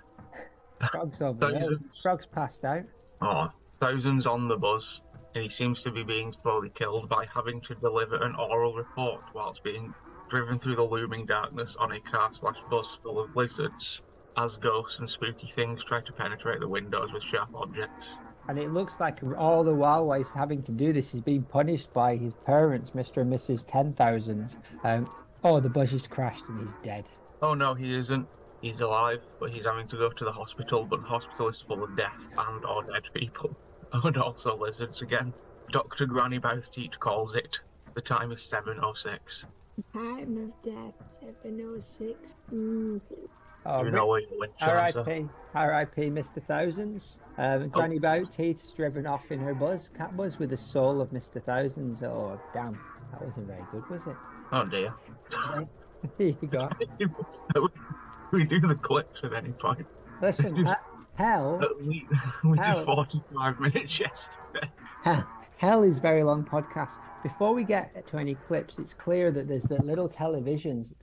Frog's over there. Thousands. Frog's passed out. Oh, Thousands on the bus, and he seems to be being slowly killed by having to deliver an oral report whilst being driven through the looming darkness on a car/bus full of lizards, as ghosts and spooky things try to penetrate the windows with sharp objects. And it looks like all the while he's having to do this, he's being punished by his parents, Mr. and Mrs. 10,000. Oh, the bus has crashed and he's dead. Oh no, he isn't. He's alive, but he's having to go to the hospital, but the hospital is full of death and or dead people. And also lizards again. Dr. Granny Maudetent calls it. The time is 7:06. Time of death, 706. Oh, You know where you went, R.I.P. R.I.P. Mr. Thousands. Granny Maudetent driven off in her cat bus with the soul of Mr. Thousands. Oh, damn. That wasn't very good, was it? Oh dear. Here you go. We do the clips at any point. Listen, hell... We did 45 minutes yesterday. Hell is very long podcast. Before we get to any clips, it's clear that there's the little televisions.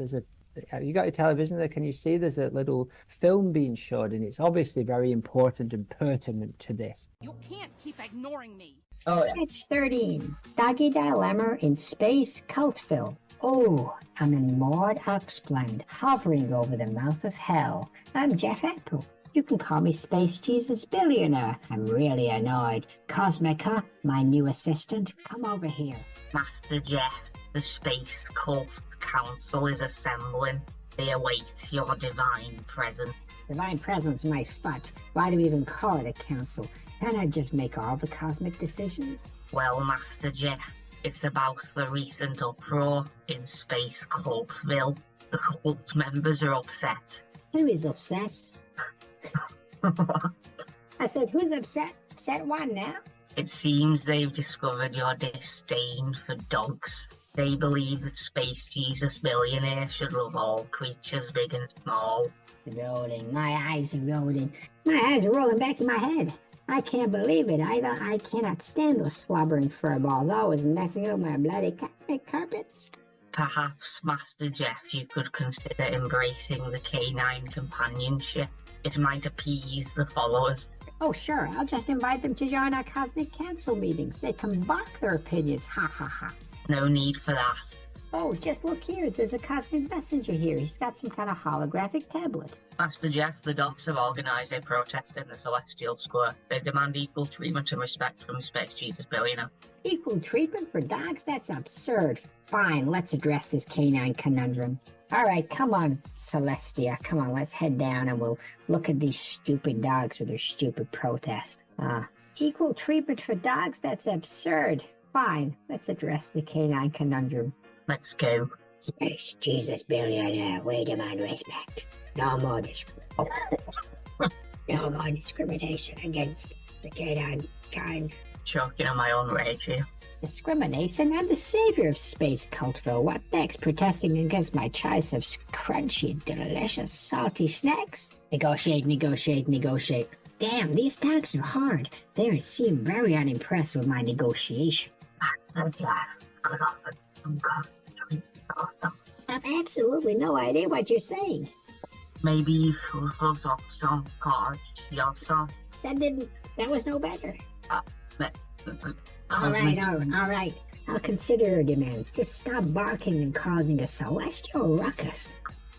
You got your television there? Can you see there's a little film being showed, and it's obviously very important and pertinent to this. You can't keep ignoring me. Oh, Sketch 13. Doggy Dilemma in Space Cultville. Oh, I'm in Maude Upsplend, hovering over the mouth of hell. I'm Jeff Apple. You can call me Space Jesus Billionaire. I'm really annoyed. Cosmica, my new assistant, come over here. Master Jeff, the Space Cult Council is assembling. They await your divine presence. Divine presence, my foot. Why do we even call it a council? Can't I just make all the cosmic decisions? Well, Master Jeff, it's about the recent uproar in Space Cultville. The cult members are upset. Who is upset? I said, who's upset? Upset what now? It seems they've discovered your disdain for dogs. They believe that Space Jesus Billionaire should love all creatures, big and small. Rolling, my eyes are rolling. My eyes are rolling back in my head. I can't believe it either. I cannot stand those slobbering furballs always messing up my bloody cosmic carpets. Perhaps, Master Jeff, you could consider embracing the canine companionship. It might appease the followers. Oh, sure. I'll just invite them to join our cosmic council meetings. They can bark their opinions. Ha ha ha. No need for that. Oh, just look here. There's a cosmic messenger here. He's got some kind of holographic tablet. Master Jeff, the docs have organised a protest in the Celestial Square. They demand equal treatment and respect from Space Jesus Billionaire. Equal treatment for dogs? That's absurd. Fine, let's address this canine conundrum. All right, come on, Celestia. Come on, let's head down and we'll look at these stupid dogs with their stupid protest. Equal treatment for dogs? That's absurd. Fine, let's address the canine conundrum. Let's go. Space Jesus Billionaire, we demand respect. No more discrimination against the canine kind. Choking on my own rage here. Discrimination? I'm the savior of Space Cultville. What next? Protesting against my choice of crunchy, delicious, salty snacks? Negotiate, negotiate, negotiate. Damn, these dogs are hard. They seem very unimpressed with my negotiation. Could offer some cosmic also. I have absolutely no idea what you're saying. Maybe for some cards, yourself. That was no better. All Cosmic. right. I'll consider your demands. Just stop barking and causing a celestial ruckus.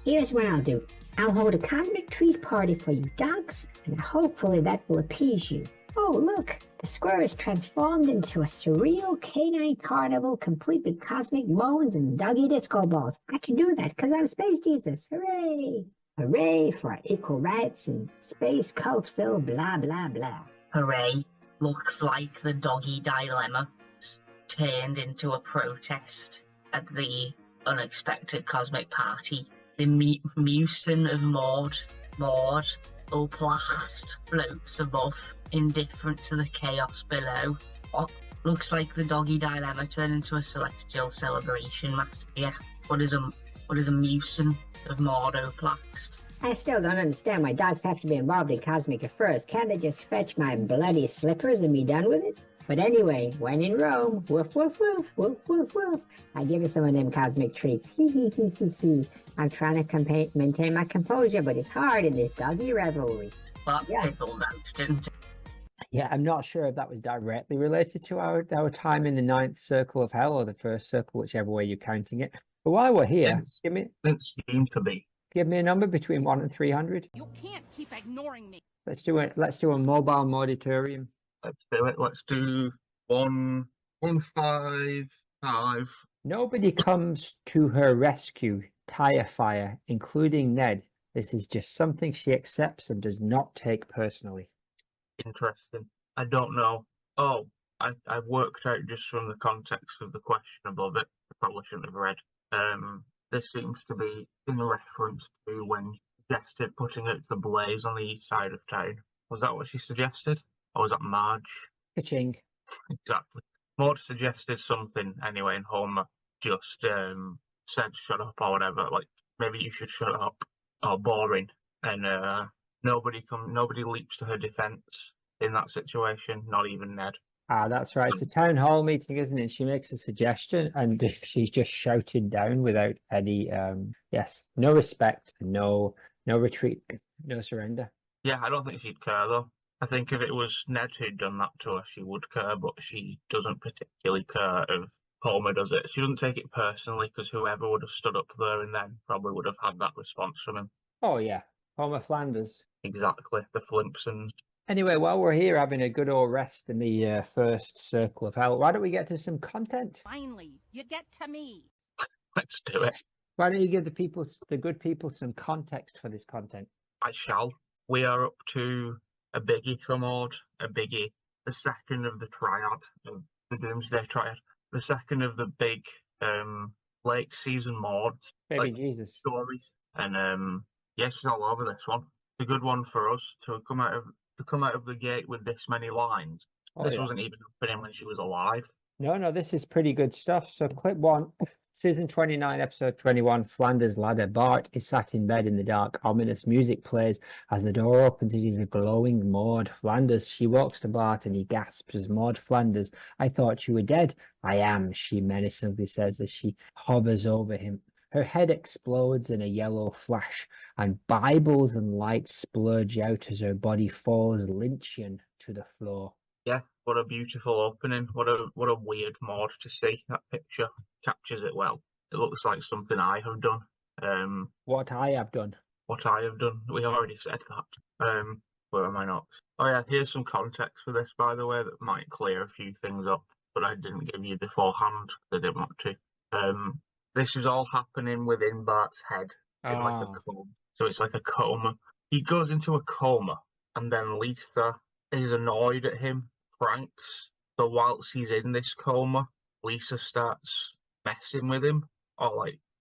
Here's what I'll do. I'll hold a cosmic treat party for you dogs, and hopefully that will appease you. Oh, look! The square is transformed into a surreal canine carnival complete with cosmic moans and doggy disco balls. I can do that because I'm Space Jesus. Hooray! Hooray for our equal rights in Space Cultville, blah, blah, blah. Hooray. Looks like the doggy dilemma turned into a protest. at the unexpected cosmic party. The muson of Maude Oplast floats above, indifferent to the chaos below. What looks like the doggy dilemma turned into a celestial celebration, Master Jeff. What is a muson of Maude Oplast? I still don't understand why dogs have to be involved in cosmic affairs. Can't they just fetch my bloody slippers and be done with it? But anyway, when in Rome, woof woof woof, woof woof woof. I give you some of them cosmic treats. Hee hee hee hee hee. I'm trying to maintain my composure, but it's hard in this doggy revelry. Well, that fizzled out, didn't it? Yeah, I'm not sure if that was directly related to our time in the 9th circle of hell or the 1st circle, whichever way you're counting it. But while we're here, It seemed to be. give me a number between 1 and 300. You can't keep ignoring me. Let's do a mobile Mauditorium. Let's do it. Let's do 155. Nobody comes to her rescue, tire fire, including Ned. This is just something she accepts and does not take personally. Interesting. I don't know. Oh, I've worked out just from the context of the question above it. I probably shouldn't have read. This seems to be in reference to when she suggested putting out the blaze on the east side of town. Was that what she suggested? Or was that Marge? Ka-ching. Exactly. Maud suggested something anyway, and Homer just said shut up or whatever. Like, maybe you should shut up. Or boring. And nobody leaps to her defense in that situation, not even Ned. Ah, that's right. It's a town hall meeting, isn't it? She makes a suggestion and she's just shouted down without any, no respect, no retreat, no surrender. Yeah, I don't think she'd care though. I think if it was Ned who'd done that to her, she would care, but she doesn't particularly care if Homer does it. She doesn't take it personally because whoever would have stood up there and then probably would have had that response from him. Oh, yeah. Homer Flanders. Exactly. The Flimpsons. Anyway, while we're here having a good old rest in the 1st circle of hell, why don't we get to some content? Finally, you get to me. Let's do it. Why don't you give the good people some context for this content? I shall. We are up to a biggie for Maud. A biggie. The second of the triad, of the Doomsday Triad. The second of the big late season Maud Baby Jesus stories. And she's all over this one. It's a good one for us to come out of the gate with this many lines. This wasn't even happening when she was alive. No, this is pretty good stuff. So clip 1, season 29, episode 21, Flanders Ladder. Bart is sat in bed in the dark. Ominous music plays. As the door opens, it is a glowing Maude Flanders. She walks to Bart and he gasps as Maude Flanders. I thought you were dead. I am, she menacingly says as she hovers over him. Her head explodes in a yellow flash, and Bibles and lights splurge out as her body falls Lynchian to the floor. Yeah, what a beautiful opening. What a weird Maud to see. That picture captures it well. It looks like something I have done. What I have done. What I have done. We already said that. Where am I not? Oh yeah, here's some context for this, by the way, that might clear a few things up, but I didn't give you beforehand. I didn't want to. This is all happening within Bart's head in like a coma. So it's like a coma. He goes into a coma, and then Lisa is annoyed at him, pranks. So whilst he's in this coma, Lisa starts messing with him, or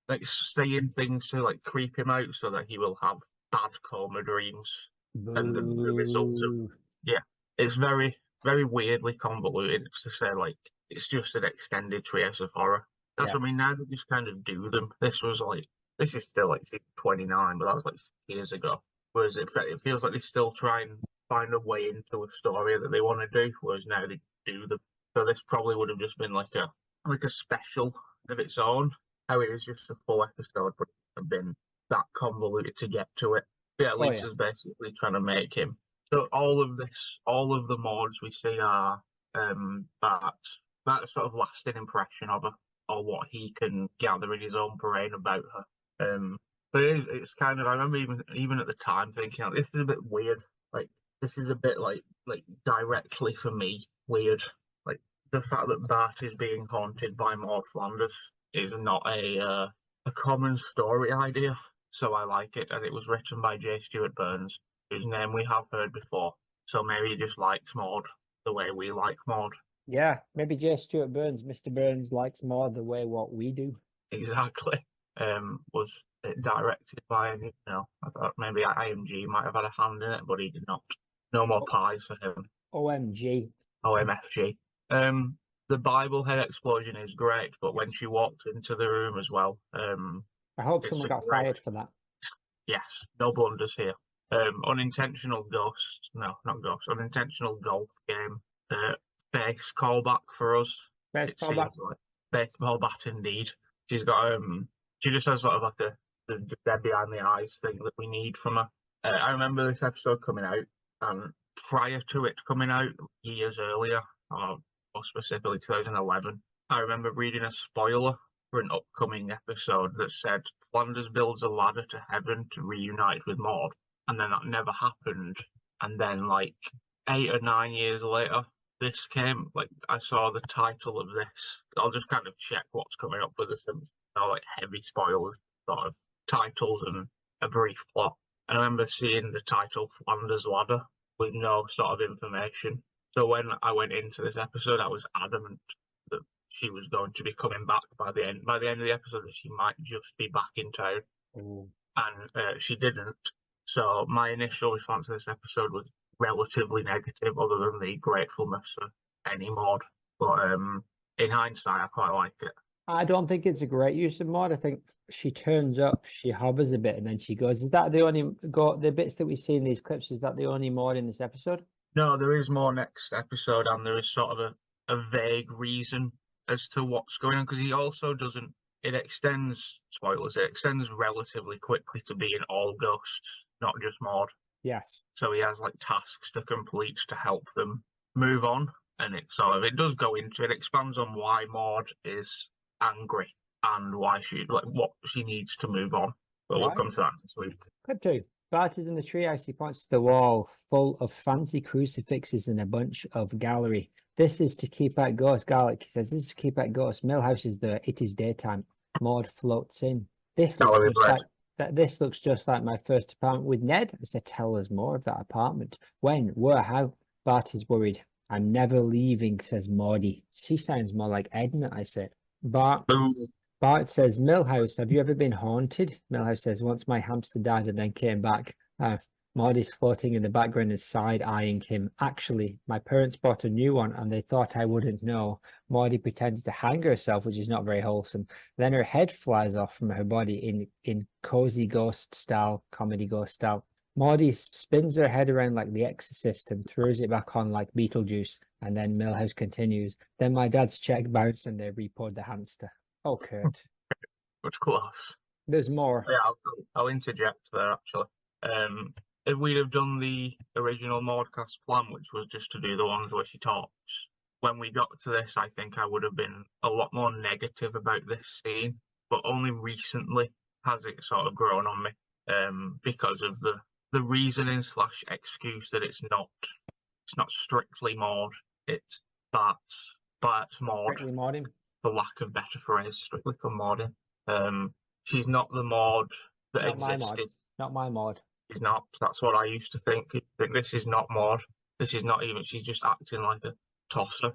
like saying things to like creep him out, so that he will have bad coma dreams. And the results of it's very, very weirdly convoluted. It's to say like it's just an extended Treehouse of Horror. That's what I mean. Now they just kind of do them. This is still like 29, but that was like 6 years ago. Whereas it feels like they still try and find a way into a story that they want to do, whereas now they do them. So this probably would have just been like a special of its own. How it was just a full episode, but it would have been that convoluted to get to it. Yeah, Lisa's basically trying to make him. So all of the Maudes we see are that sort of lasting impression of her, or what he can gather in his own brain about her. But it's kind of, I remember even at the time thinking, this is a bit weird. Like, this is a bit like directly for me weird. Like, the fact that Bart is being haunted by Maude Flanders is not a common story idea. So I like it, and it was written by J. Stuart Burns, whose name we have heard before. So maybe he just likes Maude the way we like Maude. Yeah, maybe J. Stuart Burns, Mr. Burns likes Maude the way what we do. exactly. Was it directed by, I thought maybe IMG might have had a hand in it, but he did not. No more pies for him. OMG. OMFG. The Bible head explosion is great, but when she walked into the room as well, I hope someone got fired for that. Yes, no blunders here. Unintentional ghost, no, not ghost, unintentional golf game. Base callback for us. Base It callback. seems like baseball bat indeed. She's got she just has sort of like the dead behind the eyes thing that we need from her. I remember this episode coming out, and prior to it coming out years earlier, or more specifically 2011, I remember reading a spoiler for an upcoming episode that said Flanders builds a ladder to heaven to reunite with Maude, and then that never happened. And then, like 8 or 9 years later, this came. Like, I saw the title of this. I'll just kind of check what's coming up with this, like heavy spoilers, sort of titles and a brief plot. And I remember seeing the title Flanders Ladder with no sort of information. So when I went into this episode, I was adamant that she was going to be coming back by the end. By the end of the episode, that she might just be back in town, and she didn't. So my initial response to this episode was relatively negative, other than the gratefulness of any Maude. But in hindsight, I quite like it. I don't think it's a great use of Maude. I think she turns up, she hovers a bit, and then she goes. Is that the only the bits that we see in these clips? Is that the only Maude in this episode? No, there is more next episode, and there is sort of a vague reason as to what's going on, because he also doesn't. It extends, spoilers, it extends relatively quickly to being all ghosts, not just Maude. Yes. So he has like tasks to complete to help them move on, and it does go into it, expands on why Maude is angry and why what she needs to move on. But we'll come to that next week. Clip 2. Bart is in the treehouse. He points to the wall full of fancy crucifixes and a bunch of gallery. This is to keep out ghosts. Garlic, he says, this is to keep out ghosts. Millhouse is there. It is daytime. Maude floats in. This looks just like my first apartment with Ned. I said, tell us more of that apartment. When? Where? How? Bart is worried. I'm never leaving, says Maude. She sounds more like Edna, I said. Bart says, Millhouse, have you ever been haunted? Millhouse says, once my hamster died and then came back. Maude is floating in the background and side-eyeing him. Actually, my parents bought a new one and they thought I wouldn't know. Maude pretended to hang herself, which is not very wholesome. Then her head flies off from her body in cozy ghost style, comedy ghost style. Maude spins her head around like the Exorcist and throws it back on like Beetlejuice. And then Millhouse continues. Then my dad's check bounced and they repoed the hamster. Oh, Kurt. Much close. There's more. Yeah, I'll interject there, actually. If we'd have done the original Maude-cast plan, which was just to do the ones where she talks, when we got to this, I think I would have been a lot more negative about this scene, but only recently has it sort of grown on me, because of the reasoning / excuse that it's not strictly Maude, it's Bart's Maude. Strictly Maude. For lack of better phrase, strictly for Maude. She's not the Maude that existed. Not my Maude. She's not. That's what I used to think. I think this is not Maude. This is not even. She's just acting like a tosser.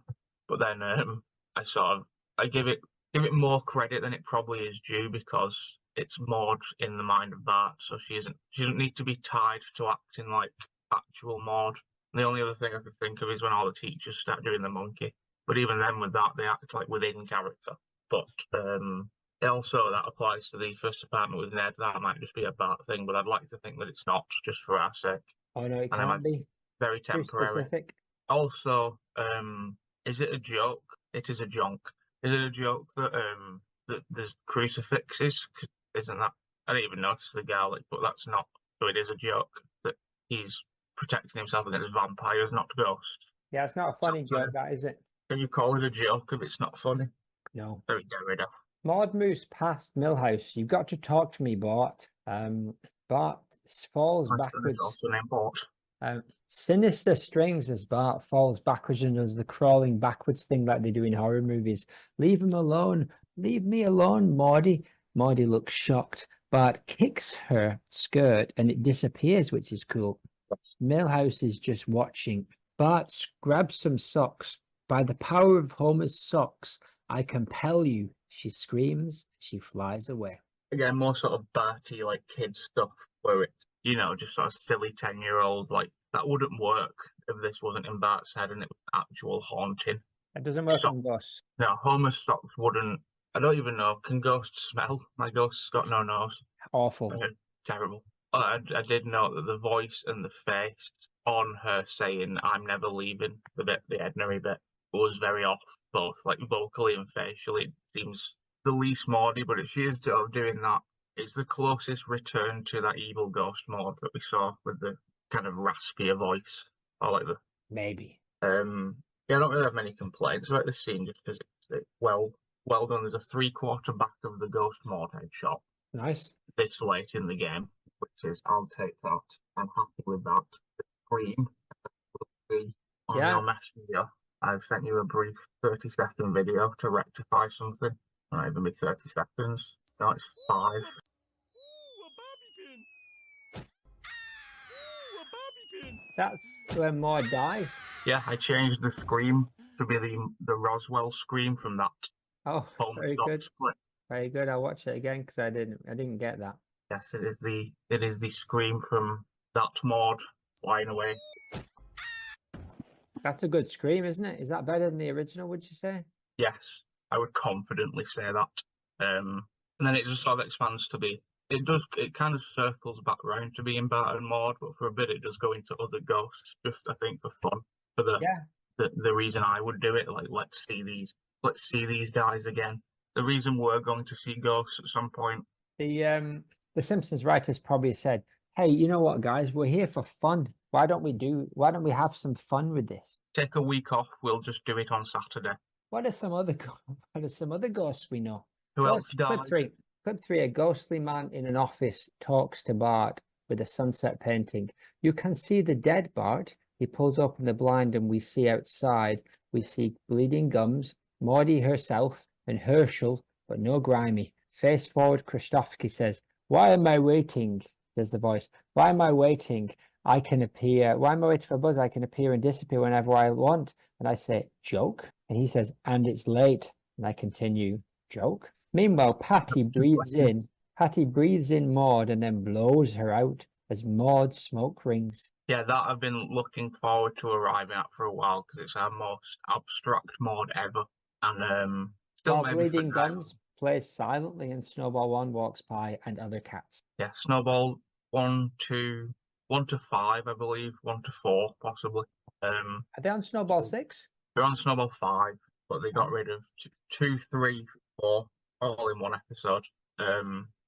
But then I give it more credit than it probably is due, because it's Maude in the mind of Bart. So she doesn't need to be tied to acting like actual Maude. And the only other thing I could think of is when all the teachers start doing the monkey. But even then, with that, they act like within character. But also that applies to the first apartment with Ned. That might just be a Bart thing, but I'd like to think that it's not, just for our sake. Oh no, it can't be. Very temporary. Too specific. Also, is it a joke? It is a junk. Is it a joke that there's crucifixes? Isn't that? I didn't even notice the garlic, but that's not. So it is a joke that he's protecting himself against vampires, not ghosts. Yeah, it's not a funny joke, that is it? Can you call it a joke if it's not funny? No. Very Derrida. Maude moves past Millhouse. You've got to talk to me, Bart. Bart falls backwards. Also named Bart. Sinister strings as Bart falls backwards and does the crawling backwards thing like they do in horror movies. Leave him alone. Leave me alone, Maude. Maude looks shocked. Bart kicks her skirt and it disappears, which is cool. Millhouse is just watching. Bart grabs some socks. By the power of Homer's socks, I compel you She screams, she flies away. Again, more sort of Bertie, like kid stuff, where it's, you know, just sort of silly 10-year-old, like, that wouldn't work if this wasn't in Bart's head and it was actual haunting. It doesn't work on Socks. ghosts. No, Homer's socks wouldn't. I don't even know. Can ghosts smell? My ghost's got no nose. Awful. Terrible. I did note that the voice and the face on her saying "I'm never leaving," the Edna bit, was very off, both like vocally and facially. It seems the least Maude, but she is sort of doing that. It's the closest return to that evil ghost Maude that we saw with the kind of raspier voice. I like the Maybe. yeah, I don't really have many complaints about this scene just because it's well done. There's a 3/4 back of the ghost Maude headshot Nice. this late in the game, which is, I'll take that. I'm happy with that. The screen will be on your messenger. I've sent you a brief 30-second video to rectify something. Not even be 30 seconds. No, it's 5. Ooh, a bobby pin! Ooh, a bobby pin! That's when Maude dies. Yeah, I changed the scream to be the Roswell scream from that Oh, Home very Stop good. split. Very good. I'll watch it again because I didn't get that. Yes, it is the scream from that Maude flying away. That's a good scream, isn't it? Is that better than the original, would you say? Yes, I would confidently say that. And then it just sort of expands to be. It kind of circles back round to being Bart and Maude, but for a bit it does go into other ghosts, just I think for fun. For the reason I would do it, like let's see these guys again. The reason we're going to see ghosts at some point. The Simpsons writers probably said, "Hey, you know what, guys? We're here for fun. Why don't we have some fun with this? Take a week off. We'll just do it on Saturday." What are some other ghosts we know? Who else died? Clip 3. A ghostly man in an office talks to Bart with a sunset painting. You can see the dead Bart. He pulls open the blind and we see outside. We see bleeding gums, Maude herself, and Herschel, but no Grimy. Face forward, Krzyzewski says, "Why am I waiting?" There's the voice. "Why am I waiting? I can appear. Why am I waiting for Buzz? I can appear and disappear whenever I want." And I say, "Joke?" And he says, "And it's late." And I continue, "Joke?" Meanwhile, Patty breathes in Maude and then blows her out as Maude's smoke rings. Yeah, that I've been looking forward to arriving at for a while because it's our most abstract Maude ever. And still While maybe Bleeding Gums plays silently and Snowball 1 walks by and other cats. Yeah, Snowball 1 to 5, I believe, 1 to 4 possibly. Are they on Snowball 6? They're on Snowball 5, but they got rid of 2, 3, 4 all in one episode.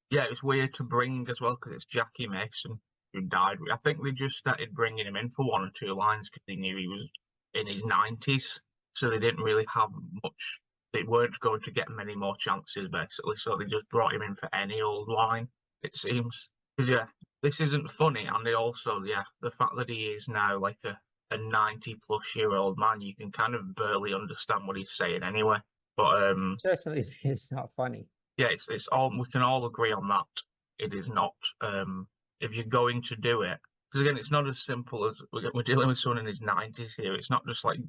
Yeah, it's weird to bring as well because it's Jackie Mason who died. I think they just started bringing him in for 1 or 2 lines because they knew he was in his 90s, so they didn't really have much. They weren't going to get many more chances, basically, so they just brought him in for any old line, it seems. Because, yeah, this isn't funny, and they also, yeah, the fact that he is now like a 90-plus-year-old man, you can kind of barely understand what he's saying anyway. But certainly it's not funny. Yeah, it's all, we can all agree on that. It is not. If you're going to do it, because again, it's not as simple as we're dealing with someone in his 90s here. It's not just like,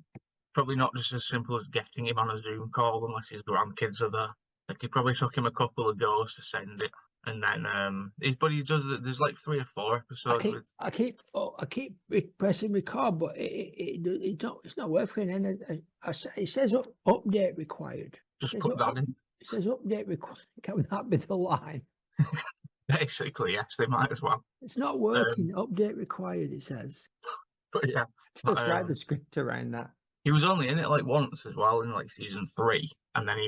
probably not just as simple as getting him on a Zoom call unless his grandkids are there. Like, it probably took him a couple of goes to send it, and then but he does. There's like 3 or 4 episodes. I keep pressing record, but it's not working. And it says update required. Just put that in. It says update required. Can that be the line? Basically, yes, they might as well. It's not working. Update required, it says. But yeah, just write the script around that. He was only in it like once as well in like season 3, and then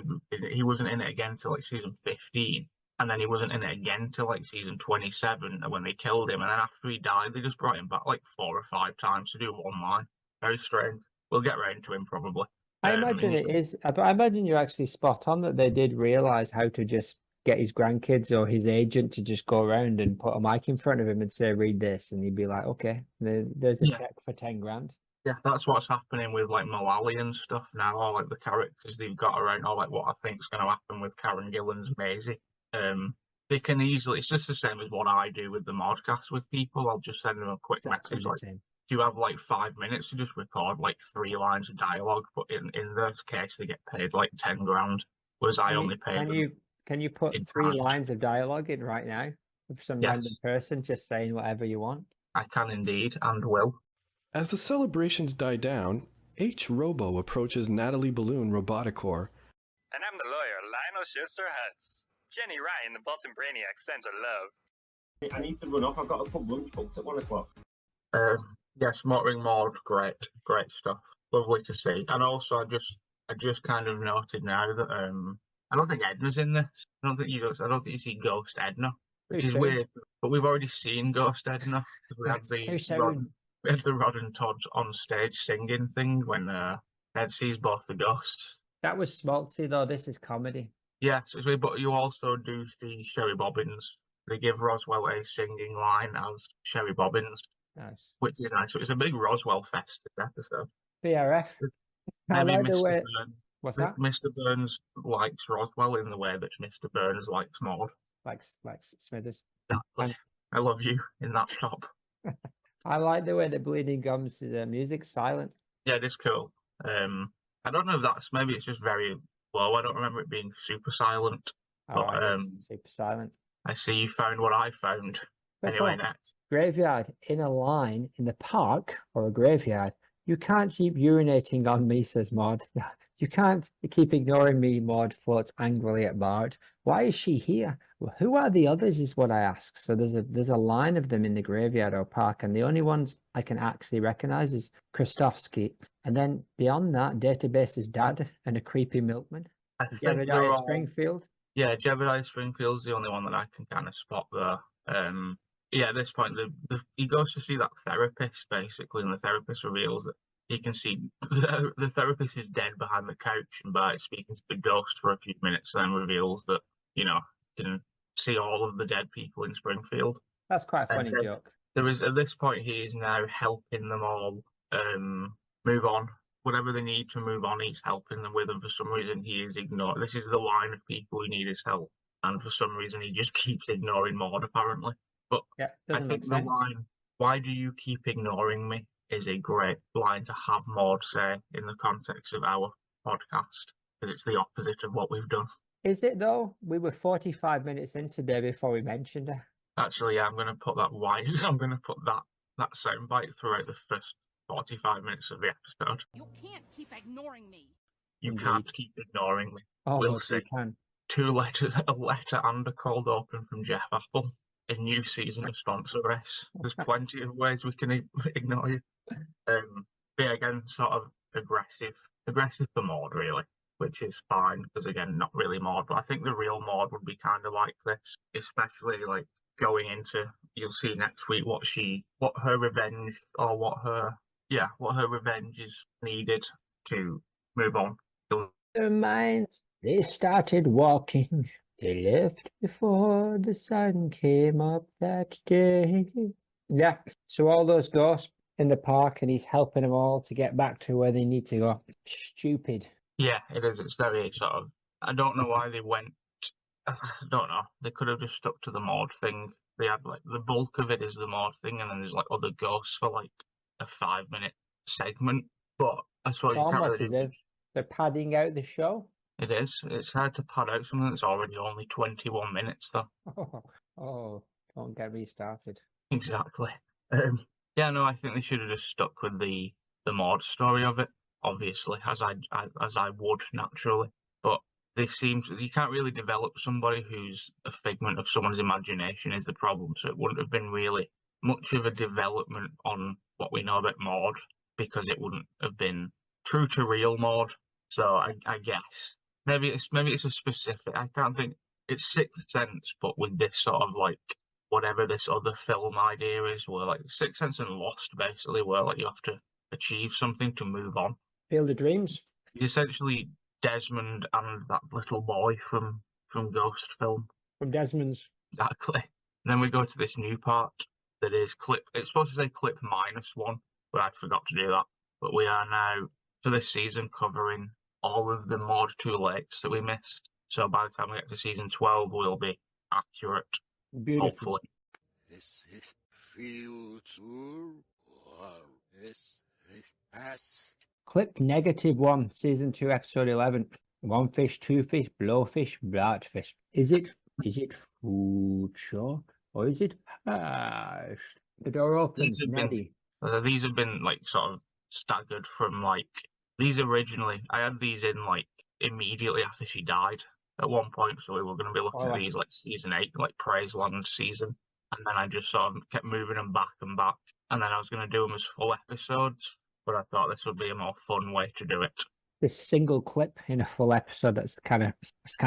he wasn't in it again till like season 15, and then he wasn't in it again till like season 27 when they killed him, and then after he died, they just brought him back like 4 or 5 times to do 1 line. Very strange. We'll get round to him probably. I imagine it is, but I imagine you're actually spot on that they did realise how to just get his grandkids or his agent to just go around and put a mic in front of him and say, "Read this," and he'd be like, "Okay, there's a check for 10 grand." Yeah, that's what's happening with like Mullally and stuff now, or like the characters they've got around, or like what I think's going to happen with Karen Gillan's Maisie. They can easily, it's just the same as what I do with the modcast with people. I'll just send them a quick message like, "Do you have like 5 minutes to just record like 3 lines of dialogue?" But in their case, they get paid like 10 grand, whereas I only paid Can them you put in 3 cash. lines of dialogue in right now with some random Yes, person just saying whatever you want? I can indeed and will. As the celebrations die down, H. Robo approaches Natalie Balloon Roboticore. And I'm the lawyer, Lionel Schuster Hutz. Jenny Ryan, the Bolton Brainiac, sends her love. I need to run off. I've got a pub lunch booked at 1 o'clock. Yes, Mottering Maud, great stuff. Lovely to see. And also, I just kind of noted now that I don't think Edna's in this. I don't think you see Ghost Edna, which is weird. But we've already seen Ghost Edna because we had the Rod and Todd on stage singing thing when Ed sees both the ghosts. That was schmaltzy though. This is comedy. Yes, it's weird, but you also do see Sherry Bobbins. They give Roswell a singing line as Sherry Bobbins. Nice. Which is nice. It's a big Roswell fest this episode. BRF. Maybe I like the way... Burns. What's that? Mr. Burns likes Roswell in the way that Mr. Burns likes Maude. Likes Smithers. Exactly. I love you in that top. I like the way the Bleeding Gums music's silent. Yeah, it is cool. I don't know if maybe it's just very low. I don't remember it being super silent. Oh, but super silent. I see you found what I found. Anyway, next. Graveyard in a line in the park or a graveyard. You can't keep urinating on me, says Maude. You can't keep ignoring me, Maude floats angrily at Bart. Why is she here? Well, who are the others is what I ask. So there's a line of them in the graveyard or park, and the only ones I can actually recognize is Krostowski. And then beyond that, Database's dad and a creepy milkman. Jebediah Springfield. Yeah, Jebediah Springfield's the only one that I can kind of spot there. Yeah, at this point, he goes to see that therapist, basically, and the therapist reveals that he can see the therapist is dead behind the couch, and Bart's speaking to the ghost for a few minutes, and then reveals that, he can see all of the dead people in Springfield. That's quite a funny joke. There is, at this point, he is now helping them all move on. Whatever they need to move on, he's helping them with, and for some reason, he is ignored. This is the line of people who need his help, and for some reason, he just keeps ignoring Maude, apparently. But yeah, I think the line, "Why do you keep ignoring me?" is a great line to have Maude say in the context of our podcast, because it's the opposite of what we've done. Is it though? We were 45 minutes in today before we mentioned her. Actually, yeah, I'm going to put that I'm going to put that soundbite throughout the first 45 minutes of the episode. You can't keep ignoring me. You can't keep ignoring me. Oh, we'll see. Can. 2 letters, a letter and a cold open from Jeff Apple. A new season of Sponsor S. There's plenty of ways we can ignore you. Yeah, again, sort of aggressive for Maude, really, which is fine because again, not really Maude. But I think the real Maude would be kind of like this, especially like going into. You'll see next week what her revenge or what her revenge is needed to move on. Their minds, they started walking. They left before the sun came up that day. Yeah, so all those ghosts in the park, and he's helping them all to get back to where they need to go. Stupid. Yeah, it is. It's very sort of. I don't know why they went. I don't know. They could have just stuck to the Maude thing. They had like the bulk of it is the Maude thing, and then there's like other ghosts for like a 5-minute segment. But I suppose you can't really. As if they're padding out the show. It is. It's hard to pad out something that's already only 21 minutes, though. Oh, don't get me started. Exactly. Yeah, no, I think they should have just stuck with the Maude story of it, obviously, as I would naturally. But this seems you can't really develop somebody who's a figment of someone's imagination is the problem. So it wouldn't have been really much of a development on what we know about Maude because it wouldn't have been true to real Maude. So I guess. Maybe it's a specific. I can't think. It's Sixth Sense, but with this sort of like whatever this other film idea is, where like Sixth Sense and Lost, basically, where like you have to achieve something to move on. Field of Dreams. It's essentially Desmond and that little boy from Ghost film. From Desmond's. Exactly. And then we go to this new part that is clip. It's supposed to say clip -1, but I forgot to do that. But we are now for this season covering all of the Maude Too Lates that we missed. So by the time we get to season 12, we'll be accurate. Beautiful. Hopefully. This is future or this is past. Clip -1, season 2, episode 11. One fish, two fish, blowfish, blackfish. Is it food shock or is it hashed? The door opens, These have been like sort of staggered from like these originally. I had these in like immediately after she died at one point, so we were going to be looking at these like season 8, like Praiseland season, and then I just sort of kept moving them back and back, and then I was going to do them as full episodes, but I thought this would be a more fun way to do it. This single clip in a full episode, that's the kind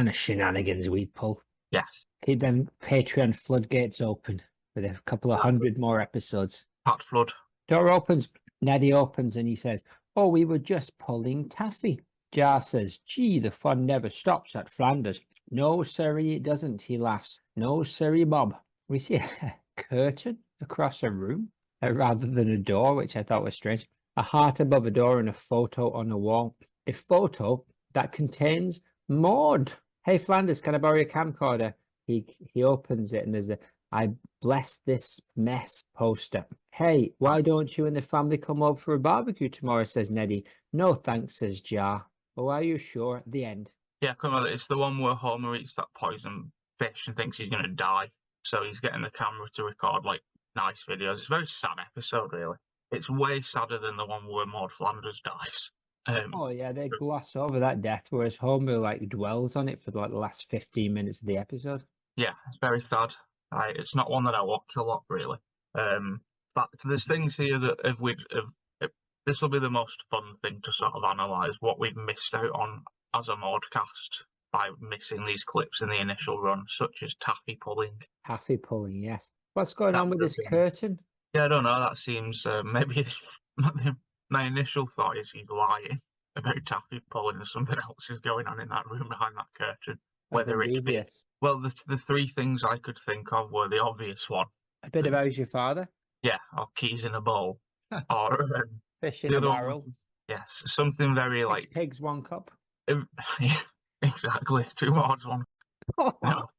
of shenanigans we'd pull. Yes. Keep them Patreon floodgates open with a couple of hundred more episodes. Pat flood. Door opens, Neddy opens, and he says, "Oh, we were just pulling taffy." Jar says, "Gee, the fun never stops at Flanders." "No, sirree, it doesn't," he laughs. "No, sirree, Bob." We see a curtain across a room rather than a door, which I thought was strange. A heart above a door and a photo on a wall. A photo that contains Maude. "Hey, Flanders, can I borrow your camcorder?" He opens it and there's a "I bless this mess" poster. "Hey, why don't you and the family come over for a barbecue tomorrow?" says Neddy. "No thanks," says Jar. "Oh, are you sure?" The end. Yeah, come on, it's the one where Homer eats that poison fish and thinks he's going to die. So he's getting the camera to record like nice videos. It's a very sad episode, really. It's way sadder than the one where Maud Flanders dies. Oh yeah, they gloss over that death, whereas Homer like dwells on it for like the last 15 minutes of the episode. Yeah, it's very sad. It's not one that I watch a lot, really. But there's things here that this will be the most fun thing to sort of analyse what we've missed out on as a Maude-cast by missing these clips in the initial run, such as taffy pulling. Taffy pulling, yes. What's going on with this curtain? Yeah, I don't know. That seems maybe my initial thought is he's lying about taffy pulling and something else is going on in that room behind that curtain. Whether it's well, the three things I could think of were the obvious one. A bit of How's Your Father? Yeah, or keys in a bowl, or fish in a barrel. Yes, something very like pigs, 1 cup. Yeah, exactly, 2 Maudes, 1. No.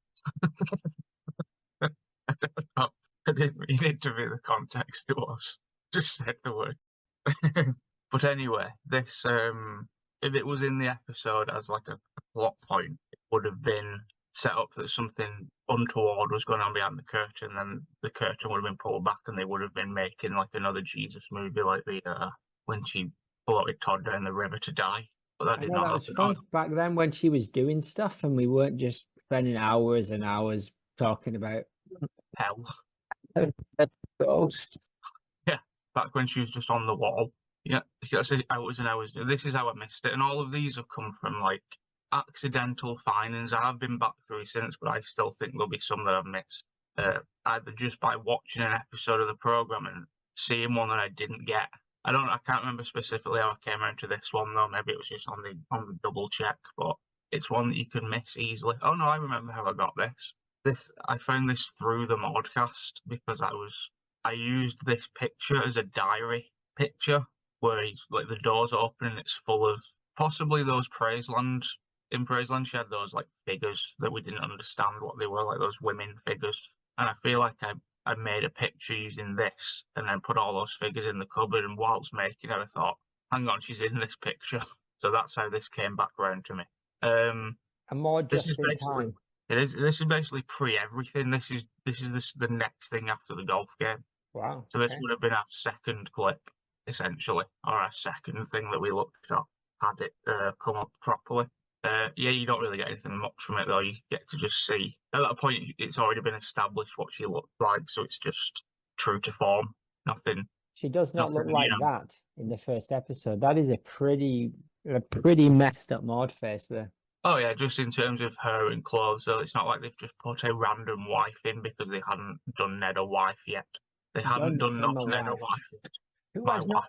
I don't know. I didn't mean it to be the context it was. Just said the word. But anyway, this if it was in the episode as like a plot point, it would have been set up that something untoward was going on behind the curtain, then the curtain would have been pulled back and they would have been making like another Jesus movie, like the when she floated Todd down the river to die. But that did not happen. That was fun back then when she was doing stuff and we weren't just spending hours and hours talking about hell. Ghost. Yeah, back when she was just on the wall. Yeah, hours and hours. This is how I missed it. And all of these have come from like accidental findings. I have been back through since, but I still think there'll be some that I've missed. Either just by watching an episode of the program and seeing one that I didn't get. I can't remember specifically how I came around to this one though. Maybe it was just on the double check, but it's one that you can miss easily. Oh no, I remember how I got this. I found this through the Maude-cast because I used this picture as a diary picture where he's like the doors open and it's full of possibly those Praiseland. In Praiseland, she had those like figures that we didn't understand what they were, like those women figures. And I feel like I made a picture using this and then put all those figures in the cupboard. And whilst making it, I thought, hang on, she's in this picture. So that's how this came back round to me. And more just in time. This is basically pre-everything. This is the next thing after the golf game. Wow. So this would have been our second clip, essentially, or our second thing that we looked at had it come up properly. Yeah, you don't really get anything much from it though. You get to just see at that point it's already been established what she looked like, so it's just true to form. Nothing. She does not look like that in the first episode. That is a pretty messed up Maude face there. Oh yeah, just in terms of her and clothes. So it's not like they've just put a random wife in because they hadn't done Ned a wife yet. They hadn't done not Ned a wife yet. Who has not?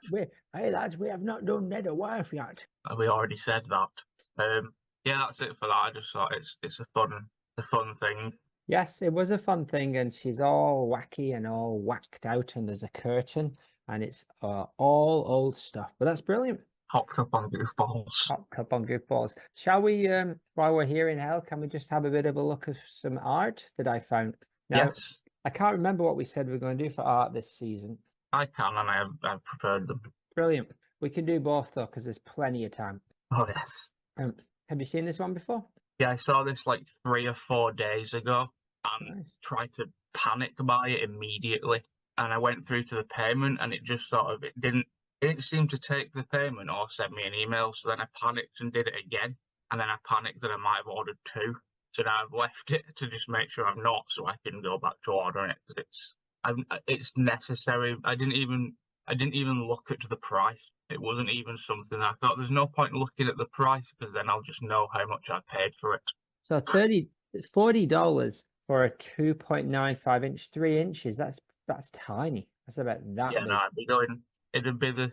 Hey lads, we have not done Ned a wife yet. We already said that. Yeah, that's it for that. I just thought it's a fun thing. Yes, it was a fun thing, and she's all wacky and all whacked out, and there's a curtain, and it's all old stuff. But that's brilliant. Hopped up on goofballs. Hopped up on goofballs. Shall we? While we're here in hell, can we just have a bit of a look at some art that I found? Now, yes. I can't remember what we said we were going to do for art this season. I can, and I've prepared them. Brilliant. We can do both though, because there's plenty of time. Oh yes. Have you seen this one before? Yeah, I saw this like 3 or 4 days ago and Nice. tried to panic buy it immediately. And I went through to the payment and it just sort of, it didn't seem to take the payment or send me an email. So then I panicked and did it again. And then I panicked that I might have ordered 2. So now I've left it to just make sure I'm not, so I can go back to ordering it because it's necessary. I didn't even look at the price. It wasn't even something I thought there's no point looking at the price because then I'll just know how much I paid for it. So $40 for a 2.95 inch, 3 inches. That's tiny. That's about that Yeah, big. no, I'd be going. It'd be the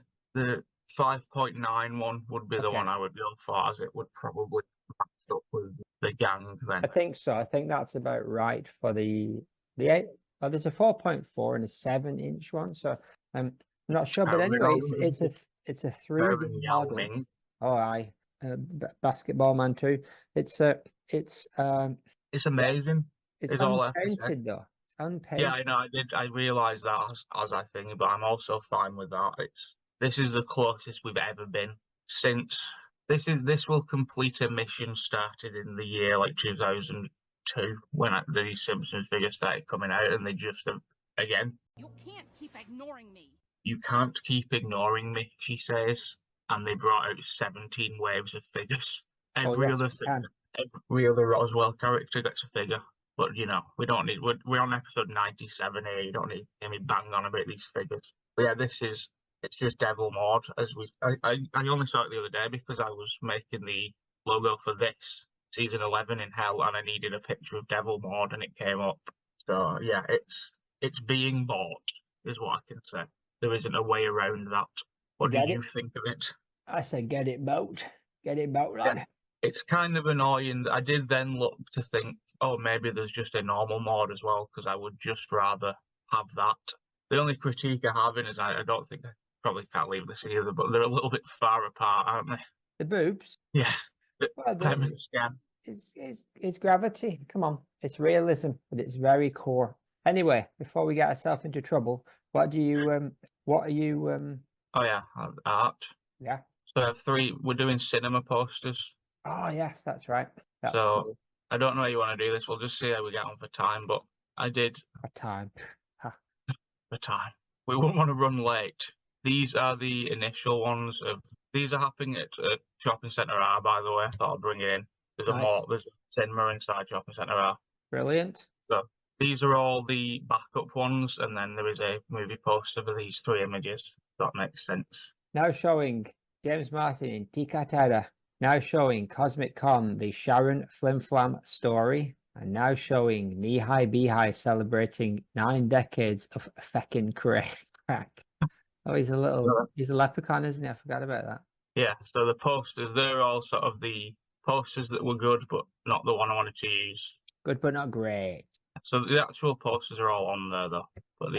5.9 one would be the one I would go for, as it would probably match up with the gang then. I think so. I think that's about right for the 8. Oh, there's a 4.4 and a 7-inch one. So I'm not sure, but anyway, it's a 3D model. Oh, aye, Basketball Man too. It's amazing. It's Is all I have to say. unpainted though. It's unpainted. Yeah, I know. I realised that as I think, but I'm also fine with that. This is the closest we've ever been since. This will complete a mission started in the year like 2002 when these Simpsons figures started coming out, and they just again. You can't keep ignoring me. You can't keep ignoring me, she says, and they brought out 17 waves of figures. Every other Roswell character gets a figure. But, you know, we don't need... We're on episode 97 here. You don't need to hear me bang on about these figures. But yeah, it's just Devil Maude. I only saw it the other day because I was making the logo for this, season 11 in Hell, and I needed a picture of Devil Maude, and it came up. So, yeah, it's being bought, is what I can say. There isn't a way around that. What do you think of it? I said get it bought. Get it bought, lad. Yeah. It's kind of annoying. I did then look to think, oh, maybe there's just a normal mod as well, because I would just rather have that. The only critique I have is I don't think I probably can't leave this either, but they're a little bit far apart, aren't they? The boobs? Yeah. Well, it's gravity. Come on. It's realism, but it's very core. Anyway, before we get ourselves into trouble, what are you Oh yeah, art. Yeah. So I have 3. We're doing cinema posters. Oh yes, that's right. That's so cool. I don't know how you want to do this. We'll just see how we get on for time. But I did for time. For time. We wouldn't want to run late. These are the initial ones of. These are happening at Shopping Centre R, by the way. I thought I'd bring it in. There's there's a cinema inside Shopping Centre R. Brilliant. So these are all the backup ones, and then there is a movie poster for these 3 images. That makes sense. Now showing James Martin in Tika Terra. Now showing Cosmic Con, the Sharon Flimflam story. And now showing Knee High Beehigh celebrating 9 decades of feckin' crack. Oh, he's a leprechaun, isn't he? I forgot about that. Yeah, so the posters, they're all sort of the posters that were good, but not the one I wanted to use. Good, but not great. So the actual posters are all on there, though. But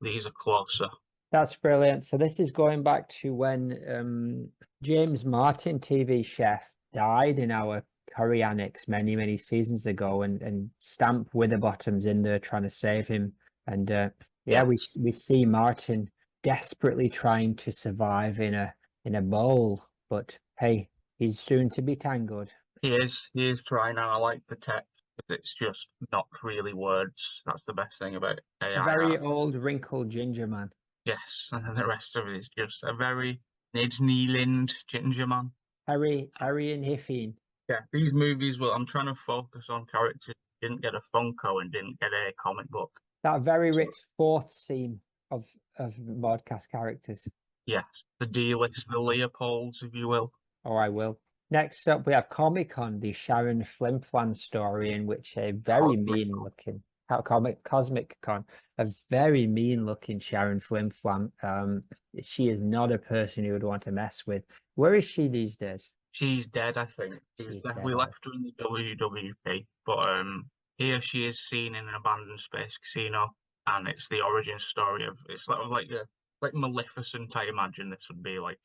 these are closer. That's brilliant. So this is going back to when James Martin, TV chef, died in our Curry Annex many seasons ago, and Stamp Witherbottom's in there trying to save him. And we see Martin desperately trying to survive in a bowl, but hey, he's soon to be tangled. He is trying, and I like the text. It's just not really words. That's the best thing about AI. A very old, wrinkled ginger man. Yes, and then the rest of it is just a very Ned Nealand ginger man. Harry and Hiffine. Yeah, these movies, I'm trying to focus on characters who didn't get a Funko and didn't get a comic book. That very rich 4th scene of Maudecast characters. Yes, the D-list, the Leopolds, if you will. Oh, I will. Next up, we have Comic Con, the Sharon Flimflam story, in which a very mean-looking Cosmic Con, a very mean-looking Sharon Flimflam. She is not a person you would want to mess with. Where is she these days? She's dead, I think. We left her in the WWP, but here she is seen in an abandoned space casino, and it's the origin story of. It's like Maleficent. I imagine this would be like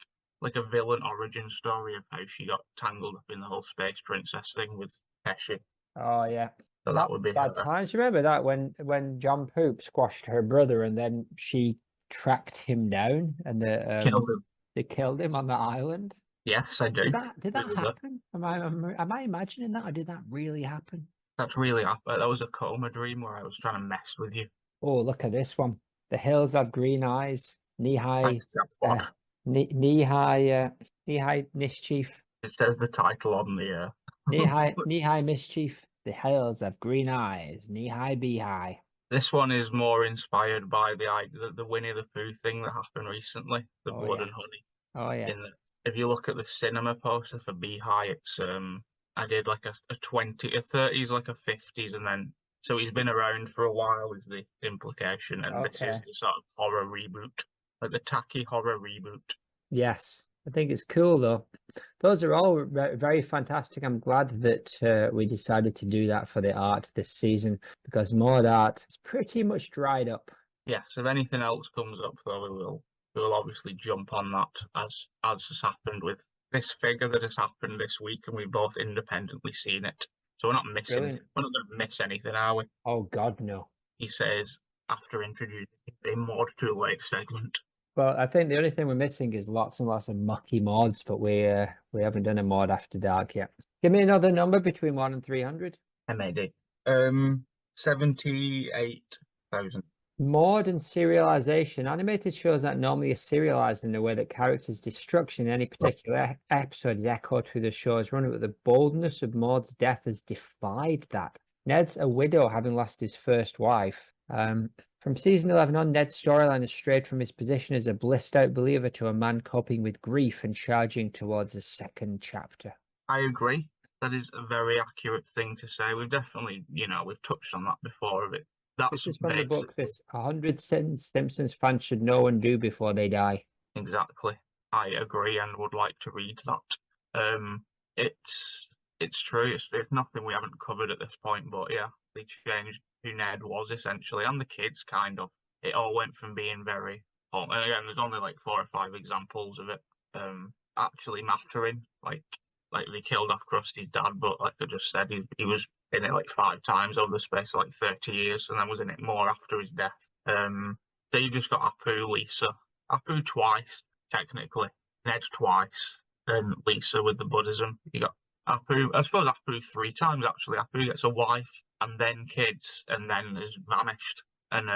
a villain origin story of how she got tangled up in the whole space princess thing with Pesci. Oh yeah. So that would be bad times. You remember that when John Poop squashed her brother, and then she tracked him down, and killed him. They killed him on the island. Yes, I do. Did that happen? Am I imagining that, or did that really happen? That's really happened. That was a coma dream where I was trying to mess with you. Oh, look at this one. The hills have green eyes. Knee-high, knee-high mischief. It says the title on the Knee-high mischief. The hills have green eyes. Knee-high, bee-high. This one is more inspired by the Winnie the Pooh thing that happened recently, the Blood and Honey. Oh yeah. If you look at the cinema poster for Bee-High, it's I did like a 30s, like a 50s, and then so he's been around for a while is the implication, and this is the sort of horror reboot, like the tacky horror reboot. Yes, I think it's cool though. Those are all very fantastic. I'm glad that we decided to do that for the art this season, because Maude art is pretty much dried up. Yes, if anything else comes up though, we will obviously jump on that as has happened with this figure that has happened this week, and we've both independently seen it. So we're not missing. Brilliant. We're not going to miss anything, are we? Oh God, no. He says after introducing a Maude Too Late segment. Well, I think the only thing we're missing is lots and lots of mucky mods, but we haven't done a mod after dark yet. Give me another number between 1 and 300. MAD. 78,000. Maude and serialization. Animated shows that normally are serialized in the way that characters' destruction in any particular episode is echoed through the show's run, but the boldness of Maude's death has defied that. Ned's a widow, having lost his first wife. From season 11 on, Ned's storyline has strayed from his position as a blissed-out believer to a man coping with grief and charging towards a second chapter. I agree. That is a very accurate thing to say. We've definitely, we've touched on that before a bit. That's This is from the book. This 100 Simpsons fans should know and do before they die. Exactly. I agree and would like to read that. It's true. It's nothing we haven't covered at this point, but yeah, they changed who Ned was essentially, and the kids kind of. It all went from being very, and again, there's only like 4 or 5 examples of it actually mattering. Like they killed off Krusty's dad, but like I just said, he was in it like 5 times over the space of like 30 years, and then was in it more after his death. So you just got Apu, Lisa, Apu twice technically, Ned twice, and Lisa with the Buddhism. You got Apu, I suppose Apu 3 times actually. Apu gets a wife and then kids, and then is vanished. And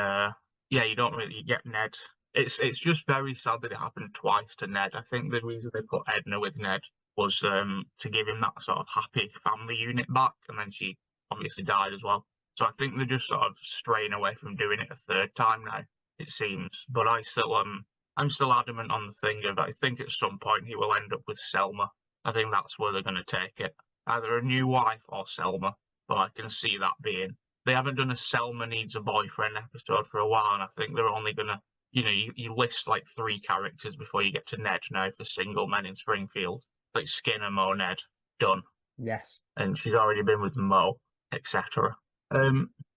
you don't really get Ned. It's just very sad that it happened twice to Ned. I think the reason they put Edna with Ned was to give him that sort of happy family unit back, and then she obviously died as well. So I think they're just sort of straying away from doing it a 3rd time now, it seems. But I'm still adamant on the thing of I think at some point he will end up with Selma. I think that's where they're going to take it. Either a new wife or Selma. But I can see that being. They haven't done a Selma needs a boyfriend episode for a while, and I think they're only going to, you list like 3 characters before you get to Ned now for single men in Springfield. Like Skinner, Mo, Ned, done. Yes. And she's already been with Mo, etc.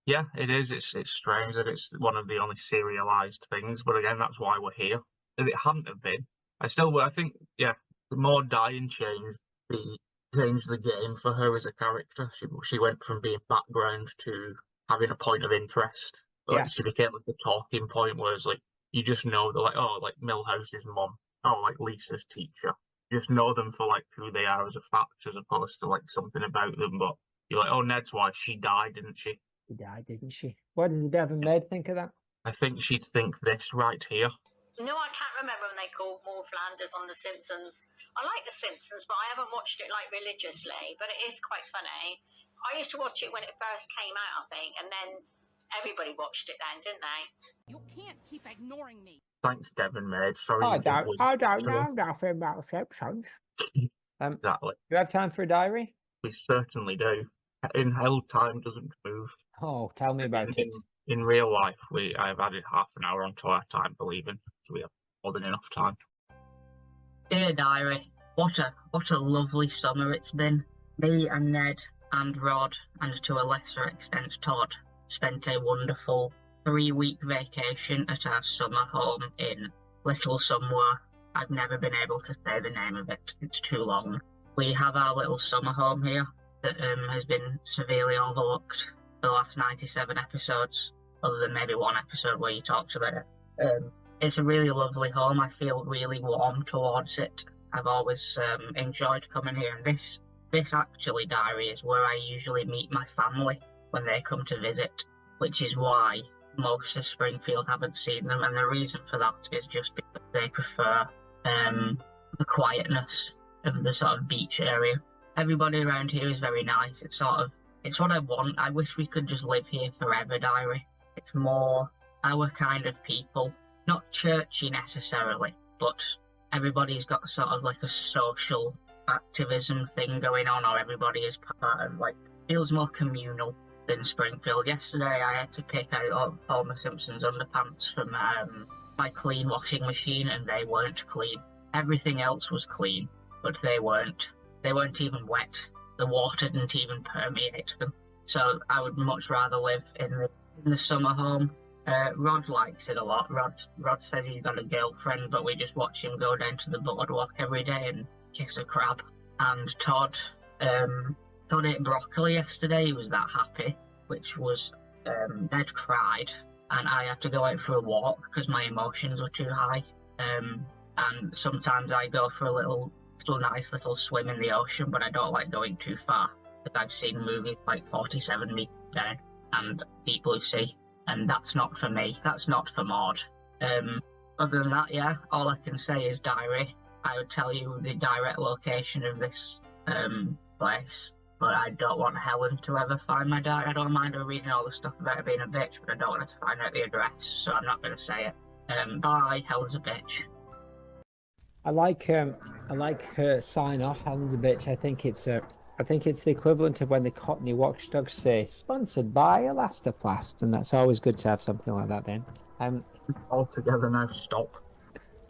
Yeah, it is. It's strange that it's one of the only serialized things, but again, that's why we're here. If it hadn't have been, I think, the more dying changed the game for her as a character. She went from being background to having a point of interest. Like she became like the talking point, whereas like you just know that like Milhouse's mum, like Lisa's teacher. You just know them for like who they are as a fact, as opposed to like something about them. But you're like, Ned's wife, she died, didn't she? She died, didn't she? What did Devon Maid think of that? I think she'd think this right here. No, I can't remember when they called more Flanders on The Simpsons. I like The Simpsons, but I haven't watched it like religiously, but it is quite funny. I used to watch it when it first came out, I think, and then everybody watched it then, didn't they? You can't keep ignoring me. Thanks, Devon Maid. Sorry. I don't know nothing about Simpsons. Exactly. Do you have time for a diary? We certainly do. In hell, time doesn't move. Oh, tell me about it. In real life, I have added half an hour onto our time for leaving, so we have more than enough time. Dear diary, what a lovely summer it's been. Me and Ned and Rod, and to a lesser extent Todd, spent a wonderful 3-week vacation at our summer home in Little Somewhere. I've never been able to say the name of it, it's too long. We have our little summer home here that has been severely overlooked for the last 97 episodes, other than maybe one episode where you talked about it. It's a really lovely home. I feel really warm towards it. I've always enjoyed coming here, and this actually, Diary, is where I usually meet my family when they come to visit, which is why most of Springfield haven't seen them, and the reason for that is just because they prefer the quietness of the sort of beach area. Everybody around here is very nice. It's what I want. I wish we could just live here forever, Diary. It's more our kind of people, not churchy necessarily, but everybody's got sort of like a social activism thing going on, or everybody is part of, like, feels more communal than Springfield. Yesterday I had to pick out Homer Simpson's underpants from my clean washing machine, and they weren't clean. Everything else was clean, but they weren't. They weren't even wet. The water didn't even permeate them. So I would much rather live in the summer home. Rod likes it a lot. Rod says he's got a girlfriend, but we just watch him go down to the boardwalk every day and kiss a crab. And Todd ate broccoli yesterday. He was that happy, which was Ned cried, and I had to go out for a walk because my emotions were too high. And sometimes I go for a little nice little swim in the ocean, but I don't like going too far because I've seen movies like 47 meters down and Deep Blue Sea, and that's not for me. That's not for Maude. Other than that, yeah, all I can say is, Diary, I would tell you the direct location of this place, but I don't want Helen to ever find my diary. I don't mind her reading all the stuff about her being a bitch, but I don't want her to find out the address, so I'm not going to say it. Bye, Helen's a bitch. I like her sign off. Helen's a bitch. I think it's the equivalent of when the Cockney watchdogs say "sponsored by Elastoplast," and that's always good to have something like that. Then, all together now. Stop.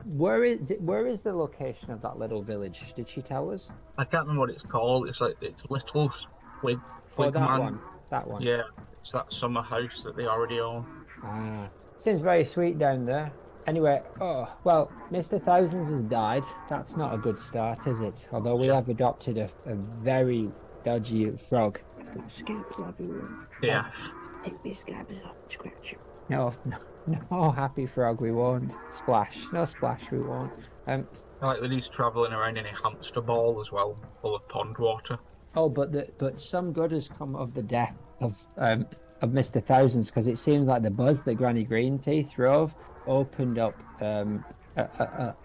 Where is the location of that little village? Did she tell us? I can't remember what it's called. It's Little Squid. That one. Yeah, it's that summer house that they already own. Ah, seems very sweet down there. Anyway, Mr. Thousands has died. That's not a good start, is it? Although we have adopted a very dodgy frog. I've got scabs everywhere. Yeah. Pick me scabs off and scratch them. No, happy frog, we won't. Splash. No splash, we won't. I like that he's travelling around in a hamster ball as well, full of pond water. Oh, but some good has come of the death of Mr. Thousands, because it seems like the buzz that Granny Greenteeth drove opened up a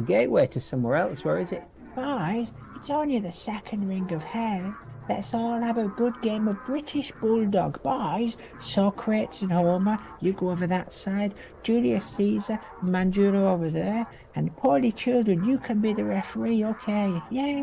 gateway to somewhere else. Where is it? Boys, it's only the second ring of hell. Let's all have a good game of British Bulldog, boys. Socrates and Homer, you go over that side. Julius Caesar, Manjuro over there. And poorly children, you can be the referee, okay? Yeah.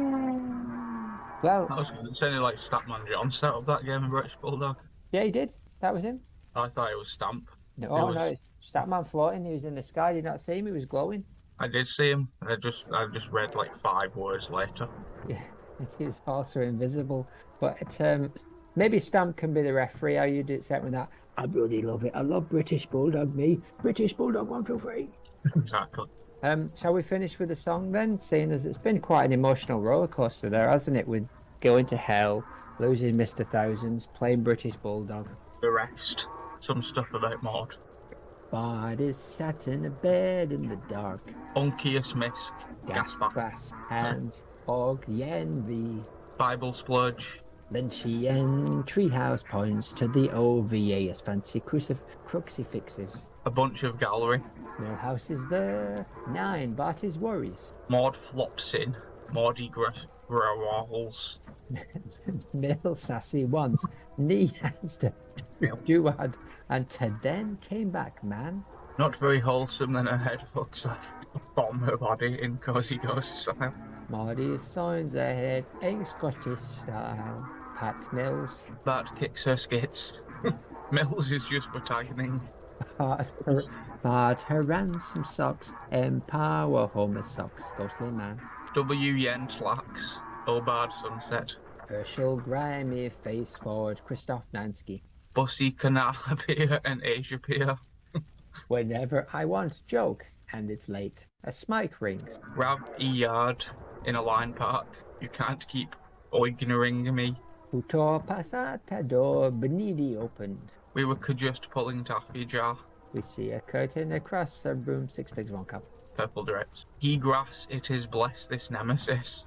Well, I was going to say, like, Statman John set up that game of British Bulldog. Yeah, he did. That was him. I thought it was Stamp. No, it's Statman floating. He was in the sky. Did you not see him? He was glowing. I did see him. I just read like 5 words later. Yeah, he's also invisible. But maybe Stamp can be the referee. How you do set with that? I bloody love it. I love British Bulldog. Me, British Bulldog 1 2 3. Exactly. Shall we finish with the song then? Seeing as it's been quite an emotional roller coaster there, hasn't it? With going to hell, losing Mr. Thousands, playing British Bulldog. The rest. Some stuff about Maude. Bodies sat in a bed in the dark. Uncius Misk. Gaspast. Hands. Og Yenvi. Bible Splurge. Lynchian treehouse points to the OVA as fancy crucifixes. A bunch of gallery. Millhouse is there. 9 Barty's worries. Maude flops in. Maudie growls. Mill sassy once. Knee hands to Duad, and to then came back, man. Not very wholesome, then her head fucks like bomb her body in Cozy Ghost style. Maudie signs ahead, in Scottish style. Pat Mills. That kicks her skits. Mills is just botagging. But her ransom socks, empower Homer socks, ghostly man. W. Yen slacks. Oh bad sunset. Herschel grimy face forward, Christoph Nansky. Bussy Canapia and Asia Pier. Whenever I want joke, and it's late. A smike rings. Grab a yard in a line park. You can't keep ignoring me. Puto passata door benidi opened. We were just pulling taffy jar. We see a curtain across a room, 6 pigs, 1 cup. purple drapes. Ye grass, it is blessed this nemesis.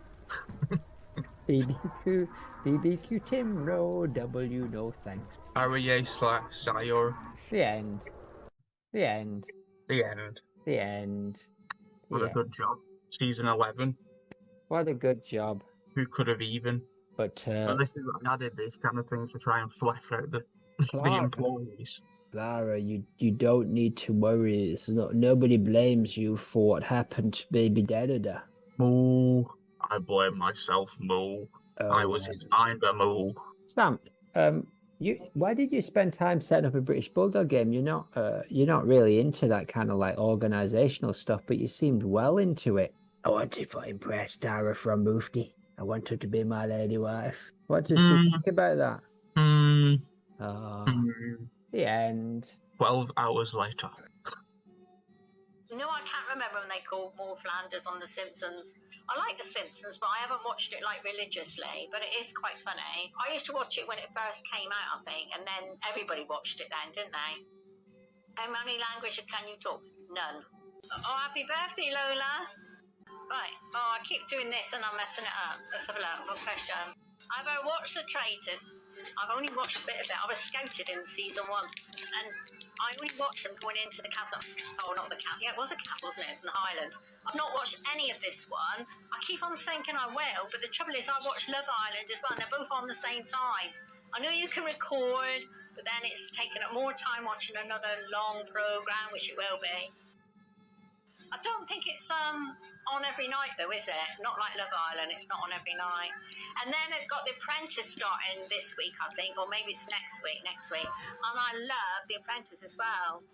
BBQ Tim, no W, no thanks. Ariye/Sayor. The end. The end. The end. The end. What a good job. Season 11. What a good job. Who could have even? But this is what I did these kind of things to try and flesh out the employees. Clara, you don't need to worry. It's not, nobody blames you for what happened to Baby Derrida. Moo. I blame myself, Moo. I was his minder, Moo. Sam, why did you spend time setting up a British Bulldog game? You're not really into that kind of like organizational stuff, but you seemed well into it. I wanted to impress Dara from Mufti. I want her to be my lady wife. What does she think about that? The end. 12 hours later. You know, I can't remember when they called more Flanders on The Simpsons. I like The Simpsons, but I haven't watched it like religiously, but it is quite funny. I used to watch it when it first came out, I think, and then everybody watched it then, didn't they? How many languages can you talk? None. Oh, happy birthday, Lola. Right. Oh, I keep doing this and I'm messing it up. Let's have a look. What question? I've watched The Traitors. I've only watched a bit of it. I was scouted in season 1, and I only watched them going into the castle. Oh, not the castle. Yeah, it was a castle, wasn't it? It's in the Highlands. I've not watched any of this one. I keep on thinking I will, but the trouble is I watched Love Island as well, and they're both on the same time. I know you can record, but then it's taking up more time watching another long program, which it will be. I don't think it's on every night though, is it? Not like Love Island, it's not on every night. And then they've got The Apprentice starting this week, I think, or maybe it's next week. And I love The Apprentice as well.